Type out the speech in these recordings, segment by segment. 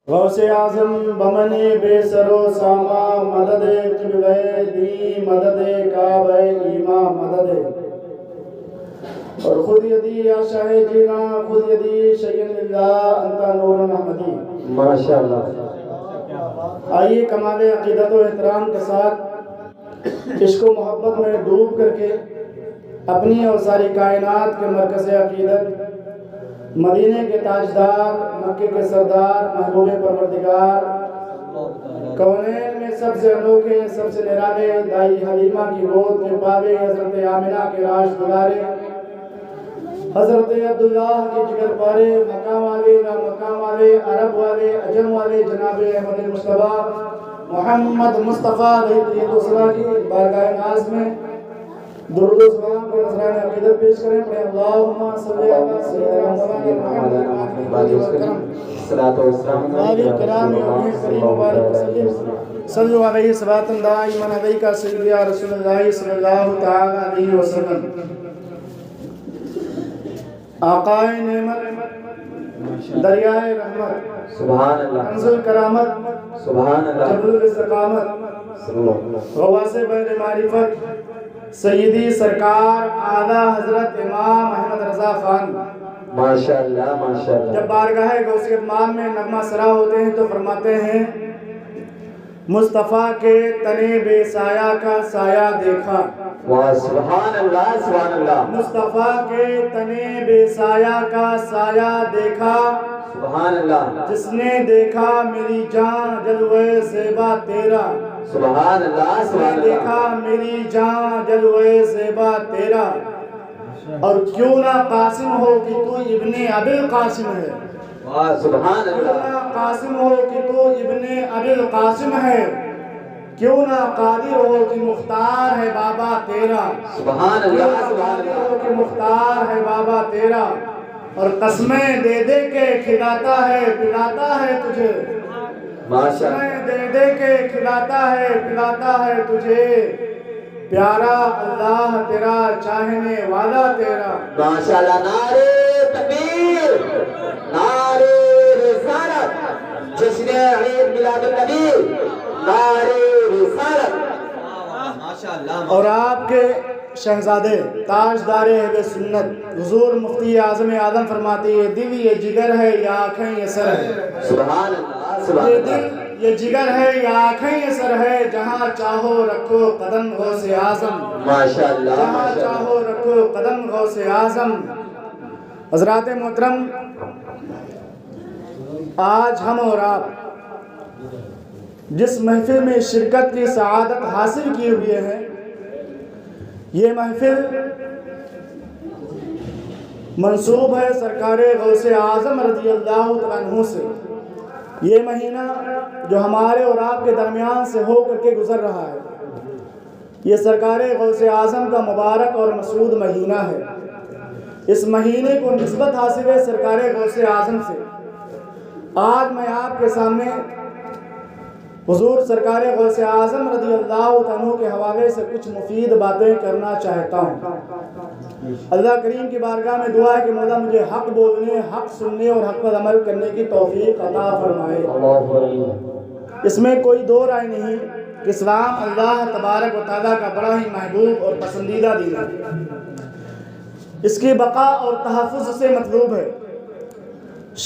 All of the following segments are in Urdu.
غوث اعظم بمن بے سرو ساما مدد قبلہ دی مدد کعبہ ایما مدد اور خود یدی یا شاہ جینا خود یدی شیئن اللہ انتا نور احمدی ماشاءاللہ۔ آئیے کمال عقیدت و احترام کے ساتھ عشق و محبت میں ڈوب کر کے اپنی اور ساری کائنات کے مرکز عقیدت مدینے کے تاجدار، مکے کے سردار، محبوب پروردگار، کونین میں سب سے انوکھے سب سے نرالے دائی حلیمہ کی گود کے پاوے حضرت آمنہ کے راش دلارے، حضرت عبداللہ کے جگر پارے، مقام والے نا مقام والے، عرب والے عجم والے جناب احمد مصطفیٰ محمد مصطفیٰ علیہ السلام کی بارگاہ ناز میں درود و سلام کو نذران عقیدت پیش کریں۔ پڑھیں اللہم صلی علی سیدنا محمد صلاۃ و سلام علیہ کرام کریم مبارک وسلم صلو علیہ صلاۃ دائما علیک سیدی یا رسول اللہ صلی اللہ تعالی علیہ وسلم۔ آقائے نعمت، دریائے رحمت، سبحان اللہ، کنز کرامت، سبحان اللہ، جبل استقامت، غواص بحر معرفت، سیدی سرکار اعلیٰ حضرت امام احمد رضا خان ماشاءاللہ ماشاءاللہ۔ جب بارگاہ غوثیت مام میں نغمہ سرا ہوتے ہیں تو فرماتے ہیں مصطفیٰ کے تنے بے سایہ کا سایہ دیکھا، واہ سبحان اللہ سبحان اللہ، مصطفیٰ کے تنے بے سایہ کا سایہ دیکھا، سبحان اللہ، جس نے دیکھا میری جان جلوے زیبا تیرا، سبحان اللہ جس نے سبحان اللہ، دیکھا میری جان جلوے زیبا تیرا، اور کیوں نہ قاسم ہو کہ تو ابن ابی القاسم ہے، واہ سبحان کیوں اللہ، نہ قاسم ہو کہ تو ابن ابی القاسم ہے، کیوں نہ قادر ہو کہ مختار ہے بابا تیرا، سبحان کیوں اللہ نہ سبحان قادر ہو اللہ، کہ مختار ہے بابا تیرا، اور قسمیں دے دے کے کھلاتا ہے پلاتا ہے تجھے، ماشاءاللہ، قسمیں دے دے کے کھلاتا ہے پلاتا ہے تجھے، پیارا اللہ تیرا چاہنے والا تیرا، ماشاءاللہ۔ نعرے تکبیر، نعرے رسالت، جشن عید میلاد النبی، نعرے رسالت، اور آپ کے شہزادے تاجدار اہل سنت حضور مفتی اعظم اعظم فرماتے ہیں یہ دل یہ جگر ہے یا آنکھیں یہ سر ہے، سبحان اللہ سبحان یہ اللہ، دل یہ جگر ہے یا آنکھیں یہ سر ہے، جہاں چاہو رکھو قدم غوث اعظم، ماشاءاللہ جہاں ماشاءاللہ، چاہو رکھو قدم غوث اعظم۔ حضرات محترم، آج ہم اور آپ جس محفل میں شرکت کی سعادت حاصل کیے ہوئے ہیں، یہ محفل منسوب ہے سرکار غوث اعظم رضی اللہ عنہ سے۔ یہ مہینہ جو ہمارے اور آپ کے درمیان سے ہو کر کے گزر رہا ہے، یہ سرکار غوث اعظم کا مبارک اور مسعود مہینہ ہے۔ اس مہینے کو نسبت حاصل ہے سرکار غوث اعظم سے۔ آج میں آپ کے سامنے حضور سرکار غوث اعظم رضی اللہ عنہ کے حوالے سے کچھ مفید باتیں کرنا چاہتا ہوں۔ اللہ کریم کی بارگاہ میں دعا ہے کہ مولا مجھے حق بولنے، حق سننے اور حق پر عمل کرنے کی توفیق عطا فرمائے۔ اس میں کوئی دو رائے نہیں کہ اسلام اللہ تبارک و تعالیٰ کا بڑا ہی محبوب اور پسندیدہ دین ہے، اس کی بقا اور تحفظ سے مطلوب ہے۔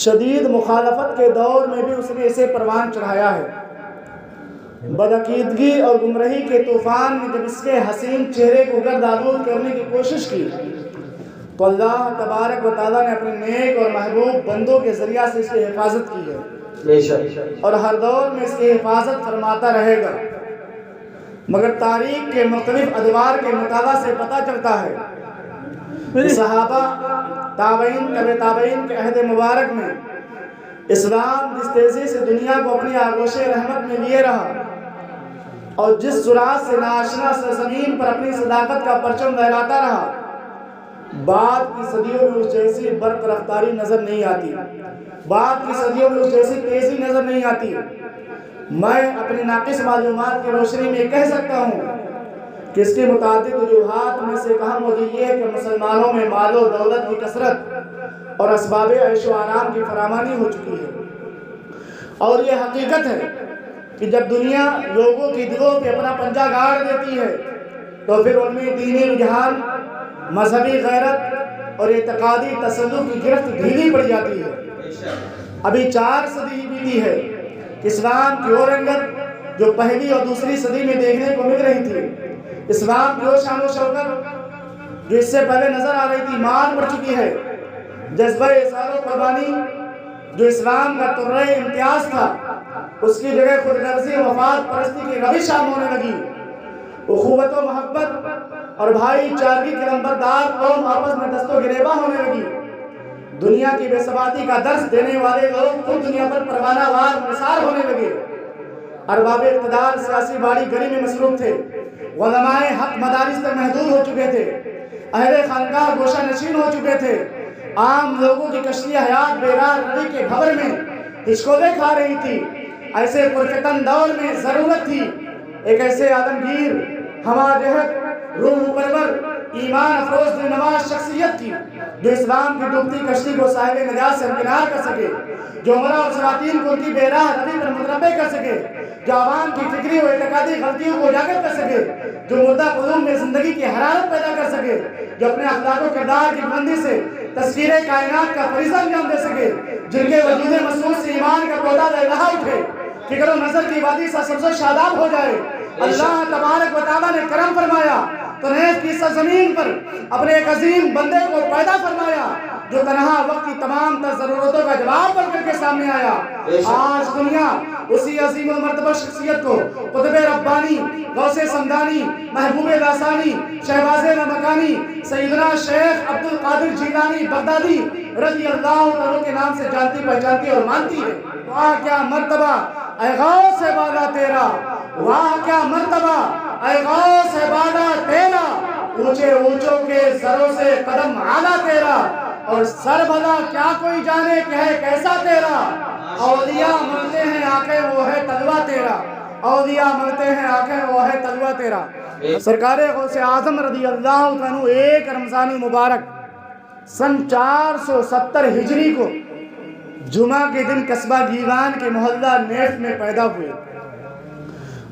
شدید مخالفت کے دور میں بھی اس نے اسے پروان چڑھایا ہے۔ بدعقیدگی اور گمراہی کے طوفان میں جب اس کے حسین چہرے کو گرد آلود کرنے کی کوشش کی تو اللہ تبارک و تعالیٰ نے اپنے نیک اور محبوب بندوں کے ذریعہ سے اس کی حفاظت کی ہے، بے شک، اور ہر دور میں اس کی حفاظت فرماتا رہے گا۔ مگر تاریخ کے مختلف ادوار کے مطالعہ سے پتہ چلتا ہے کہ صحابہ، تابعین، تبع تابعین کے عہد مبارک میں اسلام جس تیزی سے دنیا کو اپنی آغوش رحمت میں لیے رہا اور جس سرعت سے ناشنا سرزمین پر اپنی صداقت کا پرچم لہراتا رہا، بعد کی صدیوں میں اس جیسی برق رفتاری نظر نہیں آتی، بعد کی صدیوں میں اس جیسی تیزی نظر نہیں آتی۔ میں اپنی ناقص معلومات کی روشنی میں کہہ سکتا ہوں کہ اس کے متعدد وجوہات میں سے ایک اہم وجہ یہ ہے کہ مسلمانوں میں مال و دولت کی کثرت اور اسباب عیش و آرام کی فراوانی ہو چکی ہے، اور یہ حقیقت ہے کہ جب دنیا لوگوں کی دلوں پہ اپنا پنجہ گاڑ دیتی ہے تو پھر ان میں دینی رجحان، مذہبی غیرت اور اعتقادی تسلط کی گرفت ڈھیلی پڑ جاتی ہے۔ ابھی 4 صدی بیتی ہے، اسلام کی وہ رنگت جو پہلی اور دوسری صدی میں دیکھنے کو مل رہی تھی، اسلام کی وہ شان و شوکت جو اس سے پہلے نظر آ رہی تھی، مار پڑ چکی ہے۔ جذبہ اظہار و قربانی جو اسلام کا طرح امتیاز تھا، اس کی جگہ خود غرضی و مفاد پرستی کی روش عام ہونے لگی۔ اخوت و محبت اور بھائی چارگی کے نمبردار قوم آپس میں دست و گریباں ہونے لگی۔ دنیا کی بے ثباتی کا درس دینے والے لوگ خود دنیا پر پروانہ وار نثار ہونے لگے۔ ارباب اقتدار سیاسی باڑی گری میں مصروف تھے، علماء حق مدارس تک محدود ہو چکے تھے، اہل خانقاہ گوشہ نشین ہو چکے تھے، عام لوگوں کی کشتی حیات بیرار ندی کے بھور میں ہچکولے کھا رہی تھی۔ ایسے پرفتن دور میں ضرورت تھی ایک ایسے عالمگیر، ہمہ جہت، روح پرور، ایمان افروز دلنواز شخصیت کی جو اسلام کی ڈوبتی کشتی کو ساحل نجات سے ہمکنار کر سکے، جو عمرہ اور خواتین کو ان کی بیراہ روی پر متنبع کر سکے، جو عوام کی فکری و اعتقادی غلطیوں کو اجاگر کر سکے، جو مردہ قلوب میں زندگی کی حرارت پیدا کر سکے، جو اپنے اخلاق و کردار کی بلندی سے تصویر کائنات کا فریضہ انجام دے سکے، جن کے وجود مسعود سے ایمان کا پودا لہلہا اٹھے، فکر و نظر کی وادی سا سبز و شاداب ہو جائے۔ اللہ تبارک و تعالیٰ نے کرم فرمایا تو نیز کی سرزمین پر اپنے ایک عظیم بندے کو پیدا فرمایا جو تنہا وقت کی تمام تر ضرورتوں کا جواب بن کر کے سامنے آیا۔ آج دنیا اسی عظیم المرتبہ شخصیت کو قطب ربانی، غوث سمدانی، محبوب لاسانی، شہباز لامکانی، سیدنا شیخ عبد القادر جیلانی بغدادی رضی اللہ عنہ کے نام سے جانتی پہچانتی اور مانتی ہے۔ واہ کیا مرتبہ اے غوث بالا تیرا، واہ کیا مرتبہ اے غوث بالا تیرا، اونچے اونچوں کے سروں سے قدم اعلیٰ تیرا، اور سر بھلا کیا کوئی جانے کہ ہے کیسا تیرا، اولیاء ملتے ہیں آنکھیں وہ ہے تلوہ تیرا، اولیاء ملتے ہیں آنکھیں وہ ہے تلوہ تیرا۔ سرکار غوث اعظم رضی اللہ عنہ 1 رمضان المبارک سن 470 ہجری کو جمعہ کے دن قصبہ گیلان کے محلہ نیف میں پیدا ہوئے۔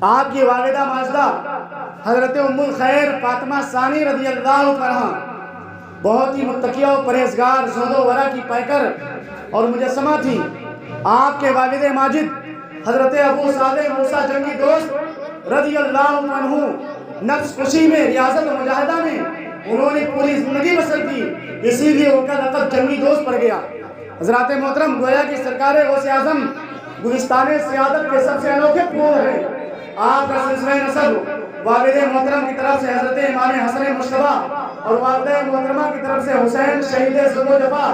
آپ کی والدہ ماجدہ حضرت ام الخیر فاطمہ ثانی رضی اللہ عنہ بہت ہی متقیہ و پرہیزگار، زہد و ورع کی پیکر اور مجسمہ تھی۔ آپ کے والد ماجد حضرت ابو صالح موسیٰ جنگی دوست رضی اللہ عنہ نفس کشی میں، ریاضت و مجاہدہ میں انہوں نے پوری زندگی بسر کی، اسی لیے ان کا لقب جنگی دوست پڑ گیا۔ حضرات محترم، گویا کہ سرکار غوث اعظم گلستان سعادت کے سب سے انوکھے پھول ہیں۔ آپ کا سلسلہ نسب والد محترم کی طرف سے حضرت امام حسن مجتبیٰ اور والدہ محترمہ کی طرف سے حسین شہید ظلم و جفا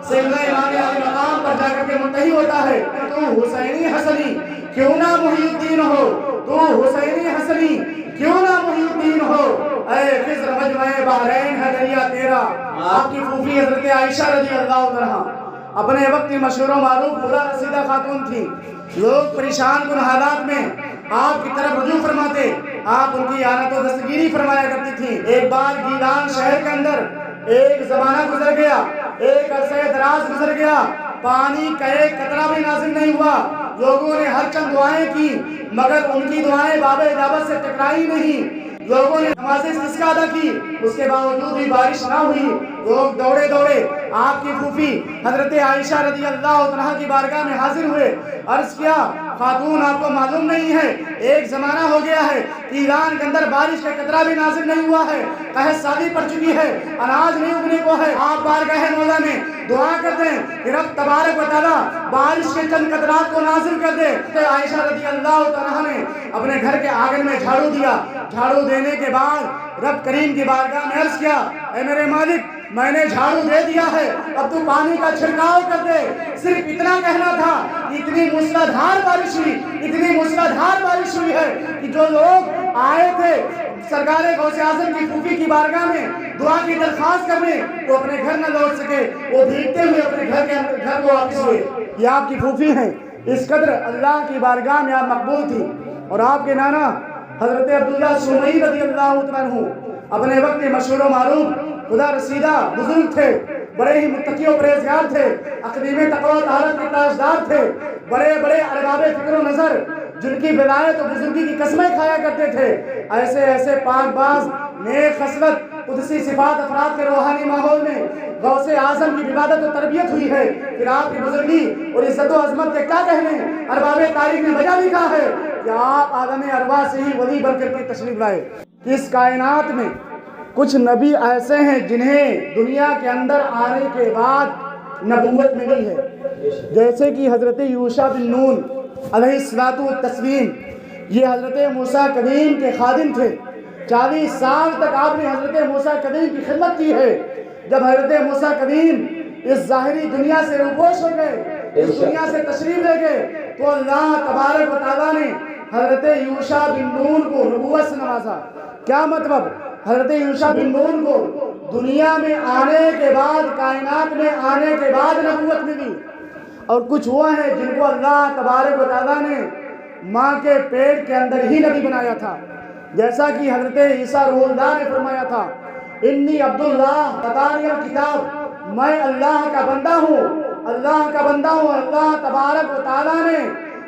سیدنا امام علی مقام پر جا کر کے منتہی ہوتا ہے۔ تو حسینی حسنی کیوں نہ محی الدین ہو، تو حسینی حسنی کیوں نہ محی الدین ہو، اے خضر مجمع بحرین ہے دریا تیرا۔ آپ کی پھوپھی حضرت عائشہ رضی اللہ عنہ اپنے وقت مشہور و معروف خدا رسیدہ خاتون تھی۔ لوگ پریشان کن حالات میں آپ کی طرف رجوع فرماتے، آپ ان کی اعانت و دستگیری فرمایا کرتی تھیں۔ ایک بار گیلان شہر کے اندر ایک زمانہ گزر گیا، ایک عرصہ دراز گزر گیا، پانی کا ایک قطرہ بھی نازل نہیں ہوا۔ لوگوں نے ہر چند دعائیں کی مگر ان کی دعائیں باب اجابت سے ٹکرائی نہیں۔ لوگوں نے نماز استسقاء ادا کی، اس کے باوجود بھی بارش نہ ہوئی۔ لوگ دوڑے دوڑے آپ کی پھوپھی حضرت عائشہ رضی اللہ عنہ کی بارگاہ میں حاضر ہوئے، عرض کیا خاتون آپ کو معلوم نہیں ہے ایک زمانہ ہو گیا ہے ایران کے اندر بارش کا قطرہ بھی نازل نہیں ہوا ہے، قحط سالی پڑ چکی ہے، اناج نہیں اگنے کو ہے۔ آپ بارگاہ مولا میں دعا کر دیں کہ رب تبارک و تعالیٰ بارش کے چند قطرات کو نازل کر دے۔ عائشہ رضی اللہ عنہ نے اپنے گھر کے آنگن میں جھاڑو دیا، جھاڑو دینے کے بعد رب کریم کی بارگاہ میں عرض کیا، اے میرے مالک میں نے جھاڑو دے دیا ہے، اب تو پانی کا چھڑکاؤ کر دے۔ صرف اتنا کہنا تھا، اتنی موسلادھار بارش ہوئی، اتنی موسلادھار بارش ہوئی ہے کہ جو لوگ آئے تھے سرکار غوث اعظم کی پھوپھی کی بارگاہ میں دعا کی درخواست کرنے، وہ اپنے گھر نہ لوٹ سکے، وہ بھیگتے ہوئے اپنے گھر کو واپس ہوئے۔ یہ آپ کی پھوپھی ہیں، اس قدر اللہ کی بارگاہ میں آپ مقبول تھی۔ اور آپ کے نانا حضرت عبداللہ سومئی رضی اللہ عنہ اپنے وقت مشہور و معروف خدا رسیدہ بزرگ تھے، بڑے ہی متقی و پرہیزگار تھے، اقدیم تقوی و طہارت کے تاجدار تھے۔ بڑے بڑے ارباب فکر و نظر جن کی ولایت و بزرگی کی قسمیں کھایا کرتے تھے، ایسے ایسے پاک باز نیک خصلت قدسی صفات افراد کے روحانی ماحول میں غوث اعظم کی عبادت و تربیت ہوئی ہے۔ پھر آپ کی بزرگی اور عزت و عظمت کے کیا کہنے، ارباب تاریخ نے بجا لکھا ہے کہ آپ عالم ارواح سے ہی ولی بن کر کے تشریف لائے۔ اس کائنات میں کچھ نبی ایسے ہیں جنہیں دنیا کے اندر آنے کے بعد نبوت ملی ہے، جیسے کہ حضرت یوشع بن نون علیہ الصلوۃ والتسلیم۔ یہ حضرت موسیٰ کلیم کے خادم تھے، 40 سال تک آپ نے حضرت موسیٰ کلیم کی خدمت کی ہے۔ جب حضرت موسیٰ کلیم اس ظاہری دنیا سے روپوش ہو گئے، اس دنیا سے تشریف لے گئے، تو اللہ تبارک و تعالیٰ نے حضرت یوشع بن نون کو نبوت سے نوازا۔ کیا مطلب؟ حضرت یوشع بن نون کو دنیا میں آنے کے بعد، کائنات میں آنے کے بعد نبوت ملی، اور کچھ وہ ہیں جن کو اللہ تبارک و تعالیٰ نے ماں کے پیٹ کے اندر ہی نبی بنایا تھا، جیسا کہ حضرت عیسیٰ روح اللہ نے فرمایا تھا، انی عبداللہ اتانی الکتاب، میں اللہ کا بندہ ہوں، اللہ کا بندہ ہوں۔ اللہ تبارک و تعالیٰ نے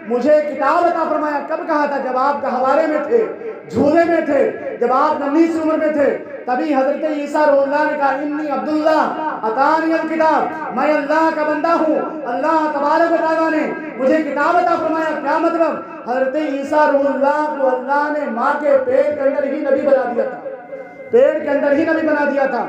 مجھے کتاب عطا فرمایا۔ کب کہا تھا؟ جب آپ گہوارے میں تھے، جھولے میں تھے، جب آپ ننھی سی عمر میں تھے، تبھی حضرت عیسیٰ روح اللہ نے کہا انی عبداللہ اتانی الکتاب، میں اللہ کا بندہ ہوں، اللہ تبارک و تعالیٰ نے مجھے کتاب عطا فرمایا۔ کیا مطلب؟ حضرت عیسیٰ روح اللہ کو اللہ نے ماں کے پیٹ کے اندر ہی نبی بنا دیا تھا، پیٹ کے اندر ہی نبی بنا دیا تھا۔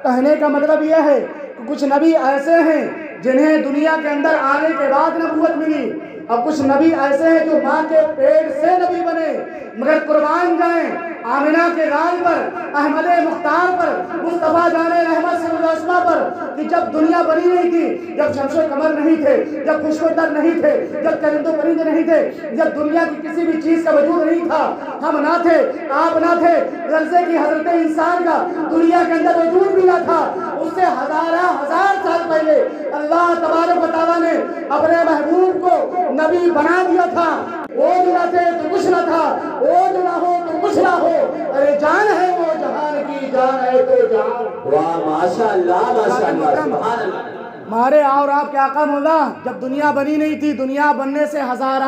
کہنے کا مطلب یہ ہے کہ کچھ نبی ایسے ہیں جنہیں دنیا کے اندر آنے کے بعد نبوت ملی، اور کچھ نبی ایسے ہیں جو ماں کے پیٹ سے نبی بنے۔ مگر قربان جائیں آمنہ کے لال پر، احمد مختار پر، مصطفیٰ جان رحمت صلی اللہ علیہ وسلم پر، کہ جب دنیا بنی نہیں تھی، جب شمس و قمر نہیں تھے، جب خشک و تر نہیں تھے، جب چرند و پرند نہیں تھے، جب دنیا کی کسی بھی چیز کا وجود نہیں تھا، ہم نہ تھے، آپ نہ تھے، غرضے کی حضرت انسان کا دنیا کے اندر وجود بھی نہ تھا، اس سے ہزار سال پہلے اللہ تبارک و تعالیٰ نے اپنے محبوب کو نبی بنا دیا تھا۔ وہ جو نہ تھے تو کچھ نہ تھا، وہ جو نہ ہو تو کچھ نہ ہو، ارے جان ہے وہ جہان کی، جان ہے تو جہان۔ واہ ماشاءاللہ ماشاءاللہ سبحان اللہ۔ ہمارے اور آپ کے آقا مولا جب دنیا بنی نہیں تھی، دنیا بننے سے ہزار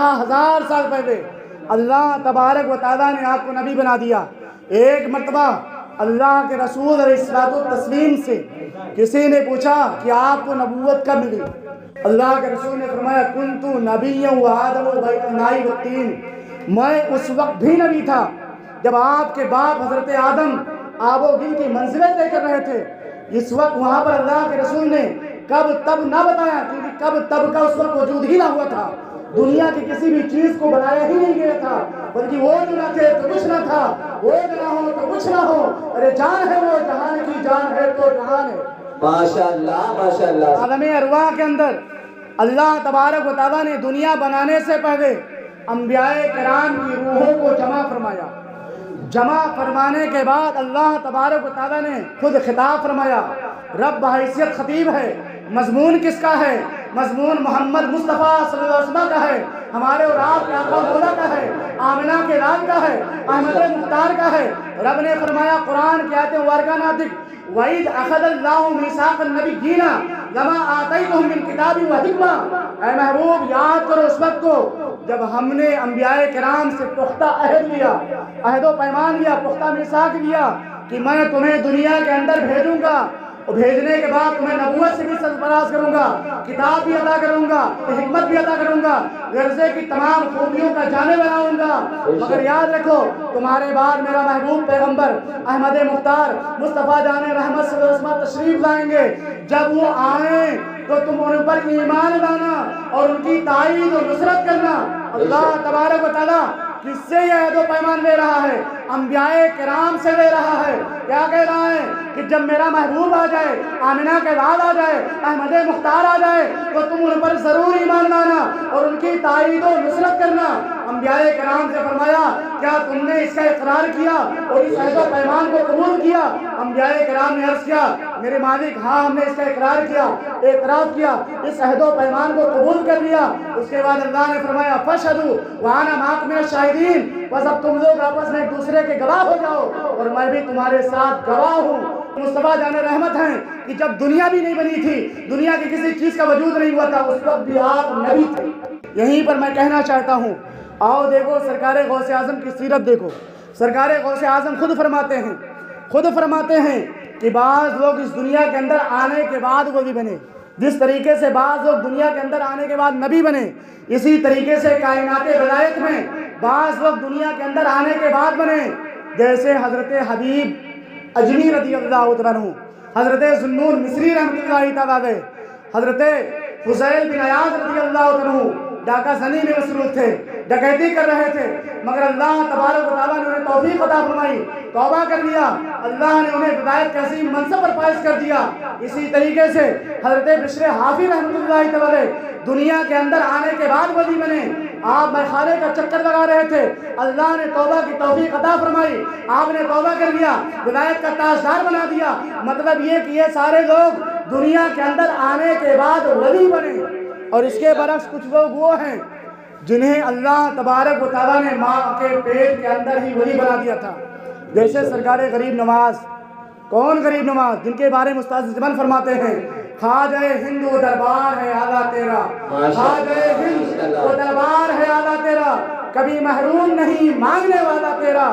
سال پہلے اللہ تبارک و تعالیٰ نے آپ کو نبی بنا دیا۔ ایک مرتبہ اللہ کے رسول علیہ الصلوۃ والتسلیم سے کسی نے پوچھا کہ آپ کو نبوت کب ملی؟ اللہ کے رسول نے فرمایا کنت نبیا وآدم بین الماء والطین، میں اس وقت بھی نبی تھا جب آپ کے باپ حضرت آدم آب و گل کی منزلیں طے کر رہے تھے۔ اس وقت وہاں پر اللہ کے رسول نے کب تب نہ بتایا، کیونکہ کب تب کا اس وقت وجود ہی نہ ہوا تھا، دنیا کی کسی بھی چیز کو بنایا ہی نہیں گیا تھا، بلکہ وہ جو نہ تھے تو کچھ نہ تھا، وہ جو نہ ہو تو کچھ نہ ہو، ارے جان ہے وہ جہان کی، جان ہے تو جہان ہے۔ ماشاءاللہ ماشاءاللہ۔ عالم ارواح کے اندر اللہ تبارک و تعالیٰ نے دنیا بنانے سے پہلے انبیاء کرام کی روحوں کو جمع فرمایا۔ جمع فرمانے کے بعد اللہ تبارک و تعالیٰ نے خود خطاب فرمایا۔ رب بحیثیت خطیب ہے، مضمون کس کا ہے؟ مضمون محمد مصطفیٰ صلی اللہ علیہ وسلم کا ہے، ہمارے اور آپ کے آقا مولا کا ہے، آمنہ کے لال کا ہے، احمد مختار کا ہے۔ رب نے فرمایا قرآن کی آیت مبارکہ ناطق وَإِذْ أَخَذَ اللَّهُ مِيثَاقَ النَّبِيِّينَ لَمَا آتَيْتُكُم مِّن كِتَابٍ وَحِكْمَةٍ۔ اے محبوب یاد کرو اس وقت کو جب ہم نے انبیاء کرام سے پختہ عہد لیا، عہد و پیمان لیا، پختہ میثاق لیا کہ میں تمہیں دنیا کے اندر بھیجوں گا، اور بھیجنے کے بعد تمہیں نبوت سے بھی سرفراز کروں گا، کتاب بھی عطا کروں گا، حکمت بھی عطا کروں گا، غرضے کی تمام خوبیوں کا جانے بناؤں گا۔ مگر یاد رکھو تمہارے بعد میرا محبوب پیغمبر احمد مختار مصطفیٰ جان رحمت صلی اللہ علیہ وسلم تشریف لائیں گے، جب وہ آئیں تو تم ان پر ایمان لانا اور ان کی تائید و نصرت کرنا۔ اللہ تبارک و تعالیٰ کس سے یہ عہد و پیمان لے رہا ہے؟ انبیاء کرام سے لے رہا ہے۔ کیا کہہ رہا ہے کہ جب میرا محبوب آ جائے، آمنہ کے لال آ جائے، احمد مختار آ جائے تو تم ان پر ضرور ایمان لانا اور ان کی تائید و نصرت کرنا۔ انبیاء کرام سے فرمایا کیا تم نے اس کا اقرار کیا اور اس عہد و پیمان کو قبول کیا؟ انبیاء کرام نے عرض کیا میرے مالک ہاں ہم نے اس کا اقرار کیا، اعتراف کیا، اس عہد و پیمان کو قبول کر لیا۔ اس کے بعد اللہ نے فرمایا فَاشْهَدُوا وَأَنَا مَعَكُم مِّنَ الشَّاهِدِينَ، بس اب تم لوگ آپس میں ایک دوسرے کے گواہ ہو جاؤ اور میں بھی تمہارے ساتھ گواہ ہوں۔ مصطفیٰ جان رحمت ہیں کہ جب دنیا بھی نہیں بنی تھی، دنیا کی کسی چیز کا وجود نہیں ہوا تھا، اس وقت بھی آپ نبی تھے۔ یہیں پر میں کہنا چاہتا ہوں، آؤ دیکھو سرکار غوث اعظم کی سیرت دیکھو۔ سرکار غوث اعظم خود فرماتے ہیں کہ بعض لوگ اس دنیا کے اندر آنے کے بعد ولی بنے۔ جس طریقے سے بعض لوگ دنیا کے اندر آنے کے بعد نبی بنے، اسی طریقے سے کائنات ولایت میں بعض لوگ دنیا کے اندر آنے کے بعد بنے، جیسے حضرت حبیب اجمی رضی اللہ عنہ، حضرت ذوالنون مصری رحمۃ اللہ تعالیٰ علیہ، حضرت فضیل بن عیاض رضی اللہ عنہ ڈاکہ زنی میں مصروف تھے، ڈکیتی کر رہے تھے، مگر اللہ تبارک و تعالیٰ نے انہیں توفیق عطا فرمائی، توبہ کر لیا، اللہ نے انہیں ہدایت کے عظیم منصب پر فائز کر دیا۔ اسی طریقے سے حضرت بشر حافی رحمۃ اللہ تعالیٰ دنیا کے اندر آنے کے بعد ولی بنے۔ آپ میخانے کا چکر لگا رہے تھے، اللہ نے توبہ کی توفیق عطا فرمائی، آپ نے توبہ کر لیا، ولایت کا تاجدار بنا دیا۔ مطلب یہ کہ یہ سارے لوگ دنیا کے اندر آنے کے بعد ولی بنے، اور اس کے برعکس کچھ لوگ وہ ہیں جنہیں اللہ تبارک و تعالیٰ نے ماں کے پیٹ کے اندر ہی ولی بنا دیا تھا، جیسے سرکار غریب نواز۔ کون غریب نواز؟ جن کے بارے میں استاد زمان فرماتے ہیں، خواجہ ہند و دربار ہے اعلیٰ تیرا، خواجہ ہند و دربار ہے اعلیٰ تیرا، کبھی محروم نہیں مانگنے والا تیرا۔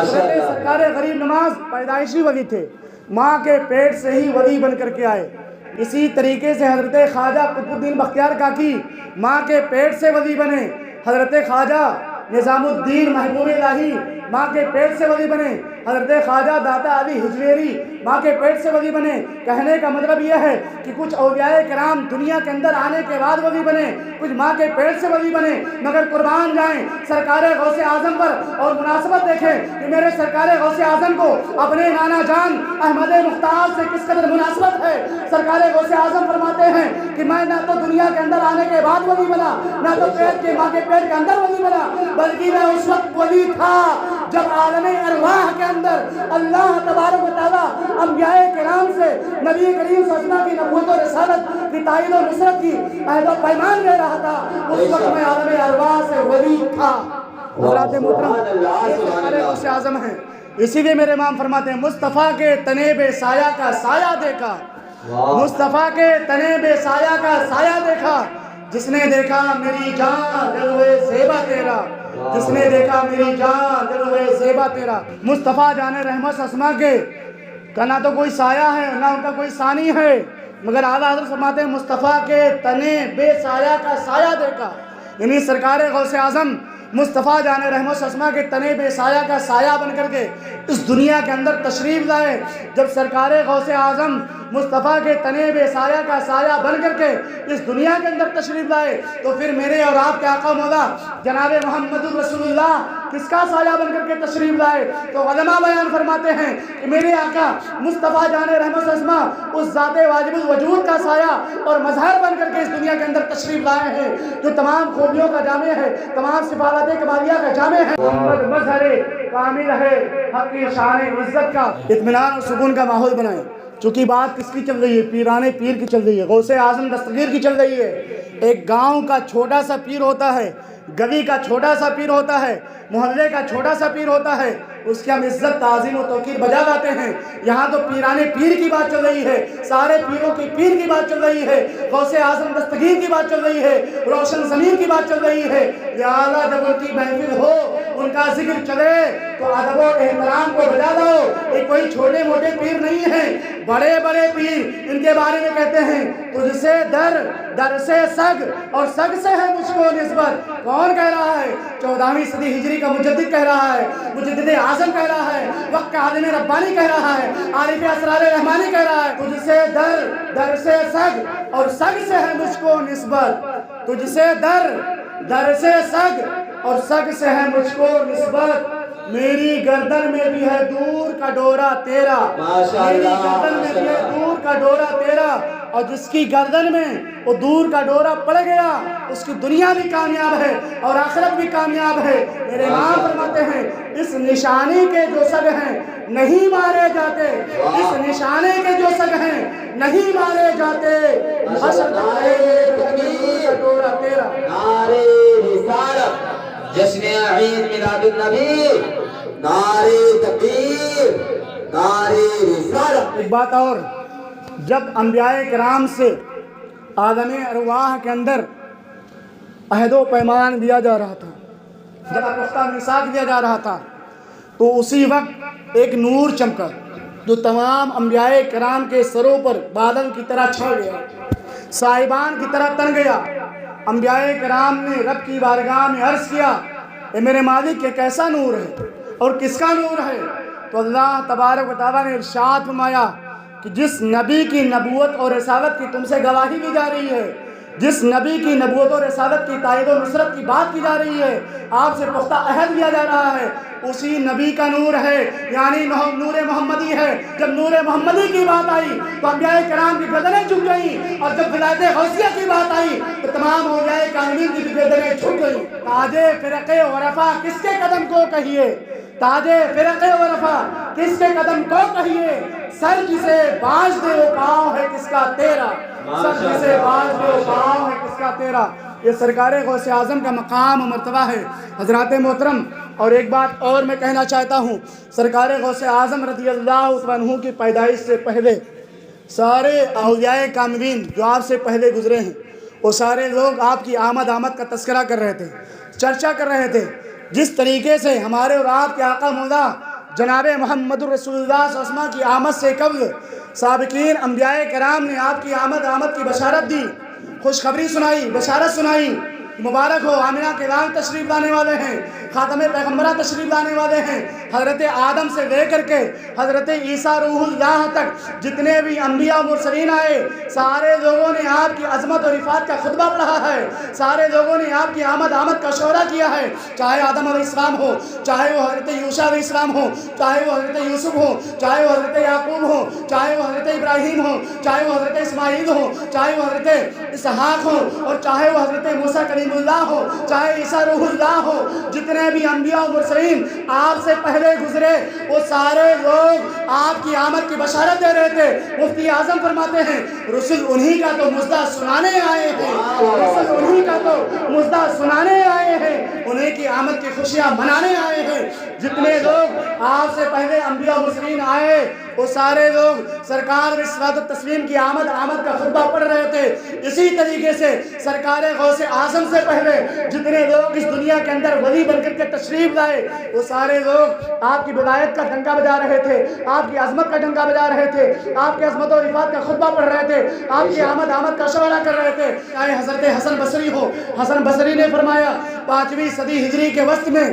سرکار غریب نواز پیدائشی ولی تھے، ماں کے پیٹ سے ہی ولی بن کر کے آئے۔ اسی طریقے سے حضرت خواجہ قطب الدین بختیار کاکی ماں کے پیٹ سے ولی بنے، حضرت خواجہ نظام الدین محبوب الہی ماں کے پیٹ سے ولی بنے، حضرت خواجہ داتا علی حجویری ماں کے پیٹ سے ولی بنے۔ کہنے کا مطلب یہ ہے کہ کچھ اولیاء کرام دنیا کے اندر آنے کے بعد ولی بنے، کچھ ماں کے پیٹ سے ولی بنے، مگر قربان جائیں سرکار غوث اعظم پر، اور مناسبت دیکھیں کہ میرے سرکار غوث اعظم کو اپنے نانا جان احمد مختار سے کس قدر مناسبت ہے۔ سرکار غوث اعظم فرماتے ہیں کہ میں نہ تو دنیا کے اندر آنے کے بعد ولی بنا، نہ تو ماں کے پیٹ کے اندر ولی بنا، بلکہ میں اس وقت ولی تھا جب عالم ارواح کے اندر اللہ تبارک و تعالیٰ انبیاء کرام سے نبی کریم صلی اللہ علیہ وسلم کی نبوت و رسالت کی تائید و نصرت کی عہد و پیمان لے رہا تھا، اس وقت میں عالم ارواح سے ولی تھا۔ حضرات محترم، یہ سرکار غوث اعظم ہیں، اسی لیے میرے امام فرماتے ہیں مصطفیٰ کے تنے بے سایہ کا سایہ دیکھا، مصطفیٰ کے تنے بے سایہ کا سایہ دیکھا، جس نے دیکھا میری جان جلوے زیبا تیرا، جس نے دیکھا میری جان جلوے زیبا تیرا۔ مصطفیٰ جان رحمت اسما کے کا نہ تو کوئی سایہ ہے نہ ان کا کوئی ثانی ہے، مگر اعلیٰ حضرت فرماتے ہیں مصطفیٰ کے تنے بے سایہ کا سایہ دیکھا، یعنی سرکار غوث اعظم مصطفیٰ جان رحمت اسما کے تنے بے سایہ کا سایہ بن کر کے اس دنیا کے اندر تشریف لائے۔ جب سرکار غوث اعظم مصطفیٰ کے تنے بے سایہ کا سایہ بن کر کے اس دنیا کے اندر تشریف لائے تو پھر میرے اور آپ کے آقا مولا جناب محمد رسول اللہ کس کا سایہ بن کر کے تشریف لائے؟ تو علماء بیان فرماتے ہیں کہ میرے آقا مصطفیٰ جان رحمت اسما اس ذات واجب الوجود کا سایہ اور مظہر بن کر کے اس دنیا کے اندر تشریف لائے ہیں، جو تمام خوبیوں کا جامع ہے، تمام صفات کمالیہ کا جامع ہے، محمد مظہر کامل ہے، حق کی شان عزت کا اطمینان اور سکون کا ماحول بنائیں۔ چونکہ بات کس کی چل رہی ہے؟ پیران پیر کی چل رہی ہے، غوث اعظم دستگیر کی چل رہی ہے۔ ایک گاؤں کا چھوٹا سا پیر ہوتا ہے، گلی کا چھوٹا سا پیر ہوتا ہے، محلے کا چھوٹا سا پیر ہوتا ہے، اس کی ہم عزت تعظیم و توقیر بجا لاتے ہیں۔ یہاں تو پیران پیر کی بات چل رہی ہے، سارے پیروں کی پیر کی بات چل رہی ہے، غوث اعظم دستگیر کی بات چل رہی ہے، روشن ضمیر کی بات چل رہی ہے۔ لہٰذا جب ان کی محفل ہو، ان کا ذکر چلے تو ادب و احترام کو بجا لاؤ۔ یہ کوئی چھوٹے موٹے پیر نہیں ہیں، بڑے بڑے پیر۔ ان کے بارے میں کہتے ہیں تجھ سے در، در سے سگ، اور سگ سے ہے مجھ کو نسبت۔ کون کہہ رہا ہے؟ 14ویں صدی ہجری کا مجدد کہہ رہا ہے، مجدد اعظم کہہ رہا ہے، وقت کا عالم ربانی کہہ رہا ہے، عارف اسرار رحمانی کہہ رہا ہے، تجھ سے در، در سے سگ، اور سگ سے ہے مجھ کو نسبت۔ تجھ سے در، در سے سگ، اور سگ سے ہے مجھ کو نسبت۔ میری گردن میں بھی ہے دور کا ڈورا تیرا، میری گردن میں بھی ہے دور کا ڈورا تیرا، اور جس کی گردن میں وہ دور کا ڈورا پڑ گیا اس کی دنیا بھی کامیاب ہے اور آخرت بھی کامیاب ہے۔ میرے امام فرماتے ہیں اس نشانی کے جو سگ ہیں نہیں مارے جاتے، اس نشانے کے جو سگ ہیں نہیں مارے جاتے۔ حشر آئے دور کا ڈورا تیرا۔ نعرے رسالت، جشن عید میلاد النبی، نعرے تکبیر، نعرے رسالت۔ ایک بات اور، جب انبیاء کرام سے عالم ارواح کے اندر عہد و پیمان دیا جا رہا تھا، جب پختہ میثاق دیا جا رہا تھا، تو اسی وقت ایک نور چمکا جو تمام انبیاء کرام کے سروں پر بادل کی طرح چھا گیا، صاحبان کی طرح تن گیا۔ انبیاء کرام نے رب کی بارگاہ میں عرض کیا، اے میرے مالک یہ کیسا نور ہے اور کس کا نور ہے؟ تو اللہ تبارک و تعالیٰ نے ارشاد فرمایا کہ جس نبی کی نبوت اور رسالت کی تم سے گواہی دی جا رہی ہے، جس نبی کی نبوت اور رسالت کی تائید و نصرت کی بات کی جا رہی ہے، آپ سے پختہ عہد دیا جا رہا ہے، اسی نبی کا نور ہے، یعنی نور محمدی ہے۔ جب نور محمدی کی بات آئی تو انبیاء کرام کی گردنیں جھک گئیں، اور جب ولایت غوثیہ کی بات آئی تو تمام اولیاء کاملین کی گردنیں جھک گئیں۔ تاج فرق عرفا کس کے قدم کو کہیے، تاج فرق عرفا کس کے قدم کو کہیے، سر جسے باز دے وہ پاؤں ہے کس کا تیرا، سر جسے باز دے وہ پاؤں ہے کس کا تیرا۔ یہ سرکار غوث اعظم کا مقام و مرتبہ ہے حضرات محترم۔ اور ایک بات اور میں کہنا چاہتا ہوں، سرکار غوث اعظم رضی اللہ عنہ کی پیدائش سے پہلے سارے اولیاء کاملین جو آپ سے پہلے گزرے ہیں، وہ سارے لوگ آپ کی آمد کا تذکرہ کر رہے تھے، چرچا کر رہے تھے۔ جس طریقے سے ہمارے اور آپ کے آقا مولا جناب محمد الرسول اللہ صلی اللہ علیہ وسلم کی آمد سے قبل سابقین انبیاء کرام نے آپ کی آمد کی بشارت دی، خوشخبری سنائی، بشارت سنائی، مبارک ہو آمنہ کے لال تشریف لانے والے ہیں، خاتم پیغمبرہ تشریف لانے والے ہیں۔ حضرت آدم سے لے کر کے حضرت عیسیٰ روح اللہ تک جتنے بھی انبیاء و مرسلین آئے، سارے لوگوں نے آپ کی عظمت اور رفعت کا خطبہ پڑھا ہے، سارے لوگوں نے آپ کی آمد کا شعرہ کیا ہے، چاہے آدم علیہ السلام ہو، چاہے وہ حضرت یوشع علیہ السلام ہو، چاہے وہ حضرت یوسف ہو، چاہے وہ حضرت یعقوب ہو، چاہے وہ حضرت ابراہیم ہو، چاہے وہ حضرت اسماعیل ہو، چاہے وہ حضرت اسحاق ہو، اور چاہے وہ حضرت موسیٰ کلیم اللہ ہو، چاہے عیسیٰ روح اللہ ہو، جتنے بھی انبیاء و مرسلین آپ سے پہلے گزرے، وہ سارے لوگ آپ کی آمد کی بشارت دے رہے تھے۔ مفتی اعظم فرماتے ہیں رسول انہی کا تو مژدہ سنانے آئے ہیں، رسول انہی کا تو مژدہ سنانے آئے ہیں، انہیں کی آمد کی خوشیاں منانے آئے ہیں۔ جتنے لوگ آپ سے پہلے انبیاء و مرسلین آئے، وہ سارے لوگ سرکار صلوات و تسلیم کی آمد کا خطبہ پڑھ رہے تھے۔ اسی طریقے سے سرکار غوث اعظم سے پہلے جتنے لوگ اس دنیا کے اندر ولی بن کر کے تشریف لائے، وہ سارے لوگ آپ کی ولایت کا ڈنکا بجا رہے تھے، آپ کی عظمت کا ڈنکا بجا رہے تھے، آپ کی عظمت و رفعت کا خطبہ پڑھ رہے تھے، آپ کی آمد کا شعرہ کر رہے تھے۔ چاہے حضرت حسن بصری ہو، حسن بصری نے فرمایا 5ویں صدی ہجری کے وسط میں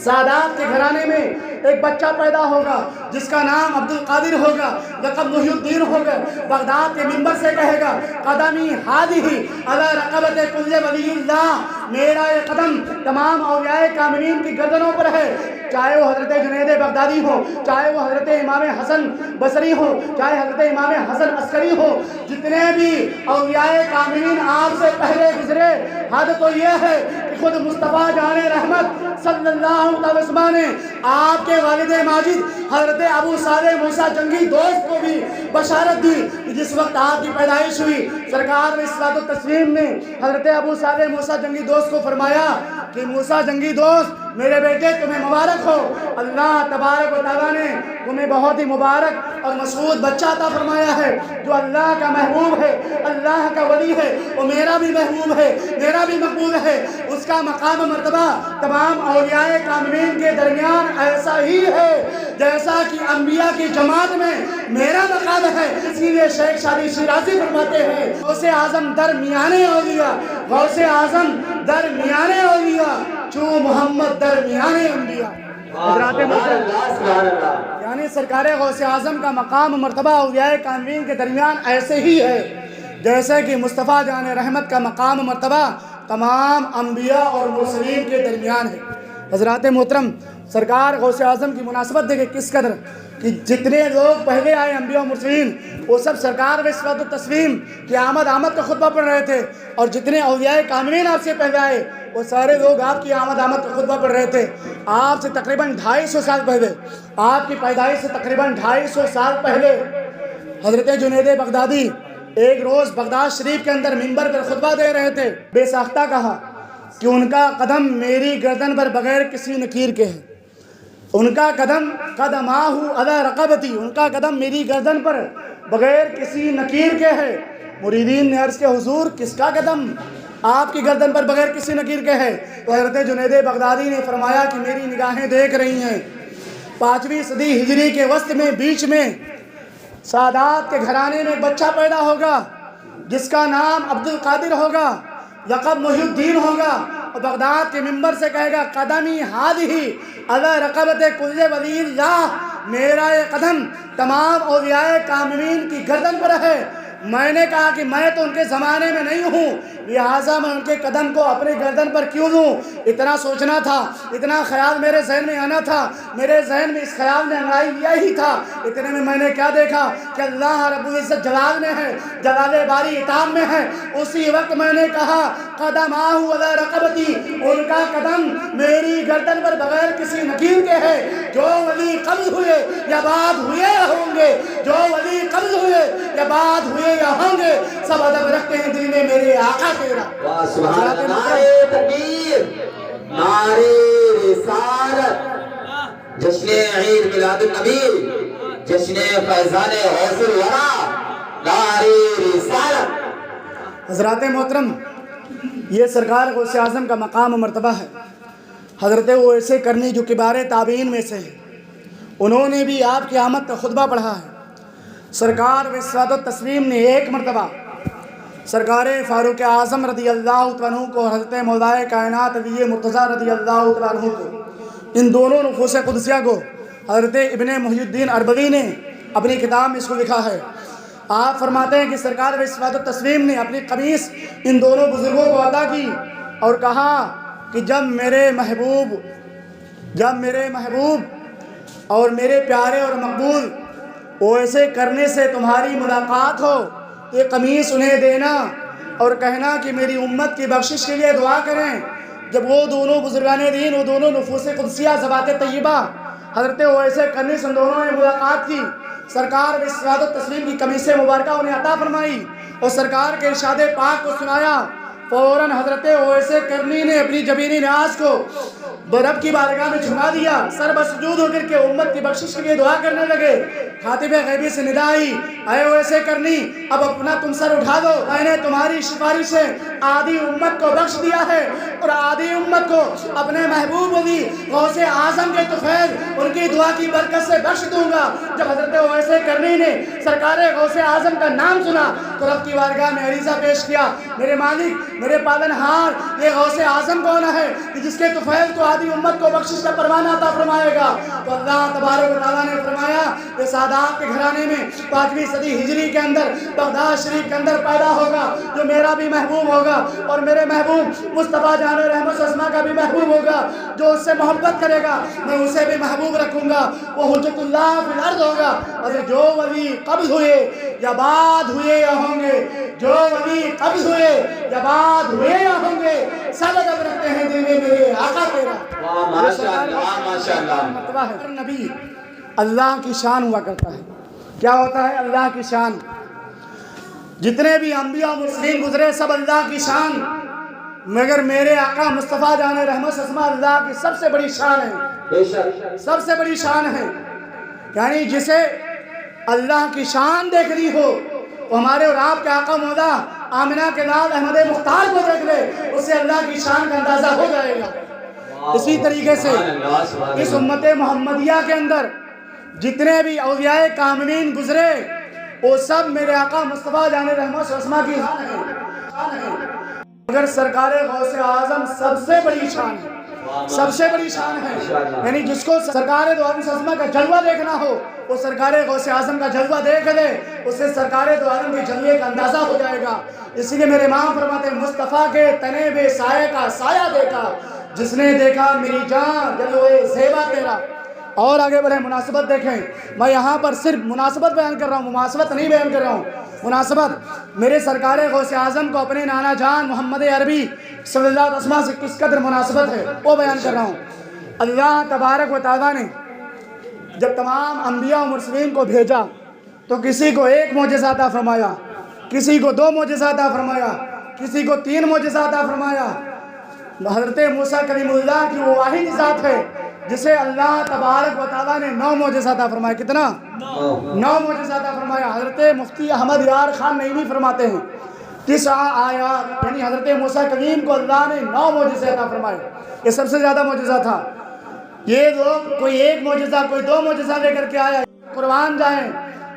سادات کے گھرانے میں ایک بچہ پیدا ہوگا جس کا نام عبد القادر ہوگا، لقب محی الدین ہوگا، بغداد کے منبر سے کہے گا قدمی ہادی علی رقبت کل ولی اللہ، میرا یہ قدم تمام اولیاء کاملین کی گردنوں پر ہے۔ چاہے وہ حضرت جنید بغدادی ہو، چاہے وہ حضرت امام حسن بصری ہو، چاہے حضرت امام حسن عسکری ہو، جتنے بھی اولیاء کاملین آپ سے پہلے گزرے، حد تو یہ ہے کہ خود مصطفیٰ جان رحمت صلی اللہ علیہ وسلم نے آپ کے والد ماجد حضرت ابو صالح موسیٰ جنگی دوست کو بھی بشارت دی کہ جس وقت آپ کی پیدائش ہوئی، سرکار صلوات و تسلیم نے حضرت ابو صالح موسیٰ جنگی دوست کو فرمایا کہ موسیٰ جنگی دوست میرے بیٹے تمہیں مبارک ہو، اللہ تبارک و تعالیٰ نے تمہیں بہت ہی مبارک اور مسعود بچہ عطا فرمایا ہے جو اللہ کا محبوب ہے، اللہ کا ولی ہے، وہ میرا بھی محبوب ہے، میرا بھی مقبول ہے۔ اس کا مقام مرتبہ تمام اولیاء کاملین کے درمیان ایسا ہی ہے جیسا کہ انبیاء کی جماعت میں میرا مقام ہے۔ اسی لیے شیخ شادی شیرازی فرماتے ہیں غوث اعظم درمیان اولیاء، غوث اعظم درمیان اولیاء، چوں محمد درمیان انبیاء۔ حضرات محترم، یعنی سرکار غوث اعظم کا مقام مرتبہ اولیاء کاملین کے درمیان ایسے ہی ہے جیسے کہ مصطفیٰ جان رحمت کا مقام مرتبہ تمام انبیاء اور مرسلین کے درمیان ہے۔ حضرات محترم، سرکار غوث اعظم کی مناسبت دیکھیں کس قدر کہ جتنے لوگ پہلے آئے انبیاء و مرسلین وہ سب سرکار صلوات و تسلیم کی آمد کا خطبہ پڑھ رہے تھے، اور جتنے اولیاء کاملین آپ سے پہلے آئے وہ سارے لوگ آپ کی آمد کا خطبہ پڑھ رہے تھے۔ آپ سے تقریباً 250 سال پہلے، آپ کی پیدائش سے تقریباً 250 سال پہلے حضرت جنید بغدادی ایک روز بغداد شریف کے اندر منبر پر خطبہ دے رہے تھے۔ بے ساختہ کہا کہ ان کا قدم میری گردن پر بغیر کسی نکیر کے ہے، ان کا قدم قدماہ علی رقبتی، ان کا قدم میری گردن پر بغیر کسی نکیر کے ہے۔ مریدین نے عرض کیا حضور کس کا قدم؟ آپ کی گردن پر بغیر کسی نکیر کے ہے۔ تو حضرت جنید بغدادی نے فرمایا کہ میری نگاہیں دیکھ رہی ہیں 5ویں صدی ہجری کے وسط میں بیچ میں سادات کے گھرانے میں بچہ پیدا ہوگا جس کا نام عبد القادر ہوگا، لقب محی الدین ہوگا، اور بغداد کے ممبر سے کہے گا قدمی ہادھی علی رقبت کل ولی اللہ، میرا یہ قدم تمام اولیاء کاملین کی گردن پر ہے۔ میں نے کہا کہ میں تو ان کے زمانے میں نہیں ہوں، لہٰذا میں ان کے قدم کو اپنے گردن پر کیوں دوں؟ اتنا سوچنا تھا، اتنا خیال میرے ذہن میں آنا تھا، میرے ذہن میں اس خیال نے انگڑائی لیا ہی تھا۔ اتنے میں نے کیا دیکھا کہ اللہ رب العزت جلال میں ہے، جلال باری اتام میں ہے۔ اسی وقت میں نے کہا قدماہ علی رقبتی، ان کا قدم میری گردن پر بغیر کسی نکیر کے ہے۔ جو ولی قبض ہوئے یا بعد ہوئے ہوں گے، جو ولی قبض ہوئے یا بعد ہوئے یا ہوں گے، سب ادب رکھتے ہیں دل میں میرے آقا تیرا۔ سبحان اللہ، نعرے تکبیر، نعرے رسالت، جشن عید میلاد النبی، جشن فیضان غوث الورا، نعرے رسالت۔ حضرات محترم، یہ سرکار غوث اعظم کا مقام و مرتبہ ہے۔ حضرت اویس کرنی جو کبار تابعین میں سے ہیں، انہوں نے بھی آپ کی آمد کا خطبہ پڑھا ہے۔ سرکار وصلۃ التسلیم نے ایک مرتبہ سرکار فاروق اعظم رضی اللہ عنہ کو، حضرت مولائے کائنات علی مرتضیٰ رضی اللہ عنہ کو، ان دونوں نفوس قدسیہ کو حضرت ابن محی الدین عربوی نے اپنی کتاب میں اس کو لکھا ہے۔ آپ فرماتے ہیں کہ سرکار وصلۃ التسلیم نے اپنی قمیص ان دونوں بزرگوں کو عطا کی اور کہا کہ جب میرے محبوب اور میرے پیارے اور مقبول اویسے کرنے سے تمہاری ملاقات ہو، یہ قمیص انہیں دینا اور کہنا کہ میری امت کی بخشش کے لیے دعا کریں۔ جب وہ دونوں بزرگان دین، وہ دونوں نفوس قدسیہ ذوات طیبہ حضرت اویس کرنی سے دونوں نے ملاقات کی، سرکار وصلۃ التسلیم کی قمیص مبارکہ انہیں عطا فرمائی اور سرکار کے ارشاد پاک کو سنایا۔ فوراً حضرت اویس کرنی نے اپنی جبینی نیاز کو رب کی بارگاہ میں جھکا دیا، سر بسجود ہو کر کے امت کی بخشش کے لیے دعا کرنے لگے۔ خاطب غیبی سے ندا آئی، اے اویس کرنی، اب اپنا تم سر اٹھا دو، میں نے تمہاری سفارش سے آدھی امت کو بخش دیا ہے اور آدھی امت کو اپنے محبوب ولی غوث اعظم کے طفیل ان کی دعا کی برکت سے بخش دوں گا۔ جب حضرت اویس کرنی نے سرکار غوث اعظم کا نام سنا تو رب کی بارگاہ میں عریضہ پیش کیا، میرے مالک، میرے پالنہار، یہ غوث اعظم کون ہے کہ جس کے طفیل کو آدھی امت کو بخشش کا پروانہ عطا فرمائے گا؟ تو اللہ تبارک و تعالیٰ نے فرمایا کہ سادات کے گھرانے میں 5ویں صدی ہجری کے اندر بغداد شریف کے اندر پیدا ہوگا جو میرا بھی محبوب ہوگا اور میرے محبوب مصطفیٰ جان رحمت اسما کا بھی محبوب ہوگا۔ جو اس سے محبت کرے گا میں اسے بھی محبوب رکھوں گا، وہ حجت اللہ فی الارض ہوگا۔ اور جو ولی قبض ہوئے یا بعد ہوئے یا ہوں گے، جو ولی قبض ہوئے یا بعد ہوئے یا ہوں گے، سب ادب رکھتے ہیں دل میں میرے آقا تیرا۔ ماشاءاللہ ماشاءاللہ۔ مرتبہ ہے ہر نبی اللہ کی شان ہوا کرتا ہے۔ کیا ہوتا ہے؟ اللہ کی شان۔ جتنے بھی انبیاء و مرسلین گزرے سب اللہ کی شان، مگر میرے آقا مصطفیٰ جان رحمت اسما اللہ کی سب سے بڑی شان ہے، سب سے بڑی شان ہے۔ یعنی جسے اللہ کی شان دیکھنی ہو وہ ہمارے اور آپ کے آقا مولا آمنہ کے لال احمد مختار کو دیکھ لے، اسے اللہ کی شان کا اندازہ ہو جائے گا۔ اسی طریقے سے اس امت محمدیہ کے اندر جتنے بھی اولیاء کاملین گزرے وہ سب میرے آقا مصطفیٰ جان رحمت اسما کی شان ہے، مگر سرکار غوث اعظم سب سے بڑی شان ہے، سب سے بڑی شان ہے۔ یعنی جس کو سرکار دو عالم اسما کا جلوہ دیکھنا ہو وہ سرکار غوث اعظم کا جلوہ دیکھ لے، اسے سرکار دو عالم کے جلوے کا اندازہ ہو جائے گا۔ اسی لیے میرے امام فرماتے ہیں مصطفیٰ کے تنے بے سائے کا سایہ دیکھا، جس نے دیکھا میری جان جلوے زیبا تیرا۔ اور آگے بڑھیں، مناسبت دیکھیں، میں یہاں پر صرف مناسبت بیان کر رہا ہوں، مماثلت نہیں بیان کر رہا ہوں، مناسبت۔ میرے سرکار غوث اعظم کو اپنے نانا جان محمد عربی صلی اللہ علیہ وسلم سے کس قدر مناسبت ہے وہ بیان کر رہا ہوں۔ اللہ تبارک و تعالیٰ نے جب تمام انبیاء و مرسلین کو بھیجا تو کسی کو 1 معجزہ عطا فرمایا، کسی کو 2 معجزہ عطا فرمایا، کسی کو 3 معجزہ عطا فرمایا۔ حضرت موسیٰ کلیم اللہ کی وہ واحد ذات ہے جسے اللہ تبارک و تعالیٰ نے 9 معجزہ عطا فرمایا۔ کتنا؟ 9 معجزہ عطا فرمایا۔ حضرت مفتی احمد یار خان نعیمی فرماتے ہیں 9 آیات، یعنی حضرت موسیٰ کلیم کو اللہ نے 9 معجزے عطا فرمائے. یہ سب سے زیادہ معجزہ تھا. یہ لوگ کوئی ایک معجزہ کوئی 2 معجزہ لے کر کے آیا. قربان جائیں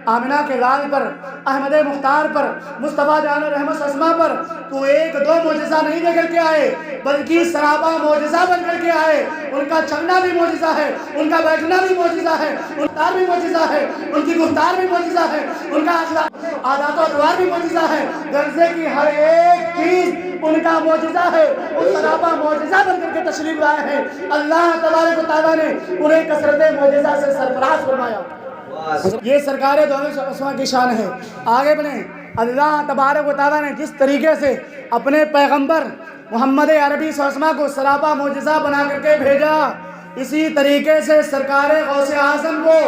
آمنہ کے لال پر، احمد مختار پر، مصطفیٰ جان رحمت اسما پر تو 1-2 معجزہ نہیں لے کر کے آئے، بلکہ سراپا معجزہ بن کر کے آئے. ان کا چلنا بھی معجزہ ہے، ان کا بیٹھنا بھی معجزہ ہے، ان کا بھی معجزہ ہے، ان کی گفتار بھی معجزہ ہے، ان کا عادات و اطوار بھی معجزہ ہے. غرضے کی ہر ایک چیز ان کا معجزہ ہے. وہ سراپا معجزہ بن کر کے تشریف لائے ہیں. اللہ تبارک و تعالیٰ نے انہیں کثرت معجزہ سے سرفراز فرمایا. یہ سرکار دو عالم کی شان ہے. آگے بڑھیں. اللہ تبارک و تعالیٰ نے جس طریقے سے اپنے پیغمبر محمد عربی صلی اللہ علیہ وسلم کو سراپا معجزہ بنا کر کے بھیجا، اسی طریقے سے سرکار غوث اعظم کو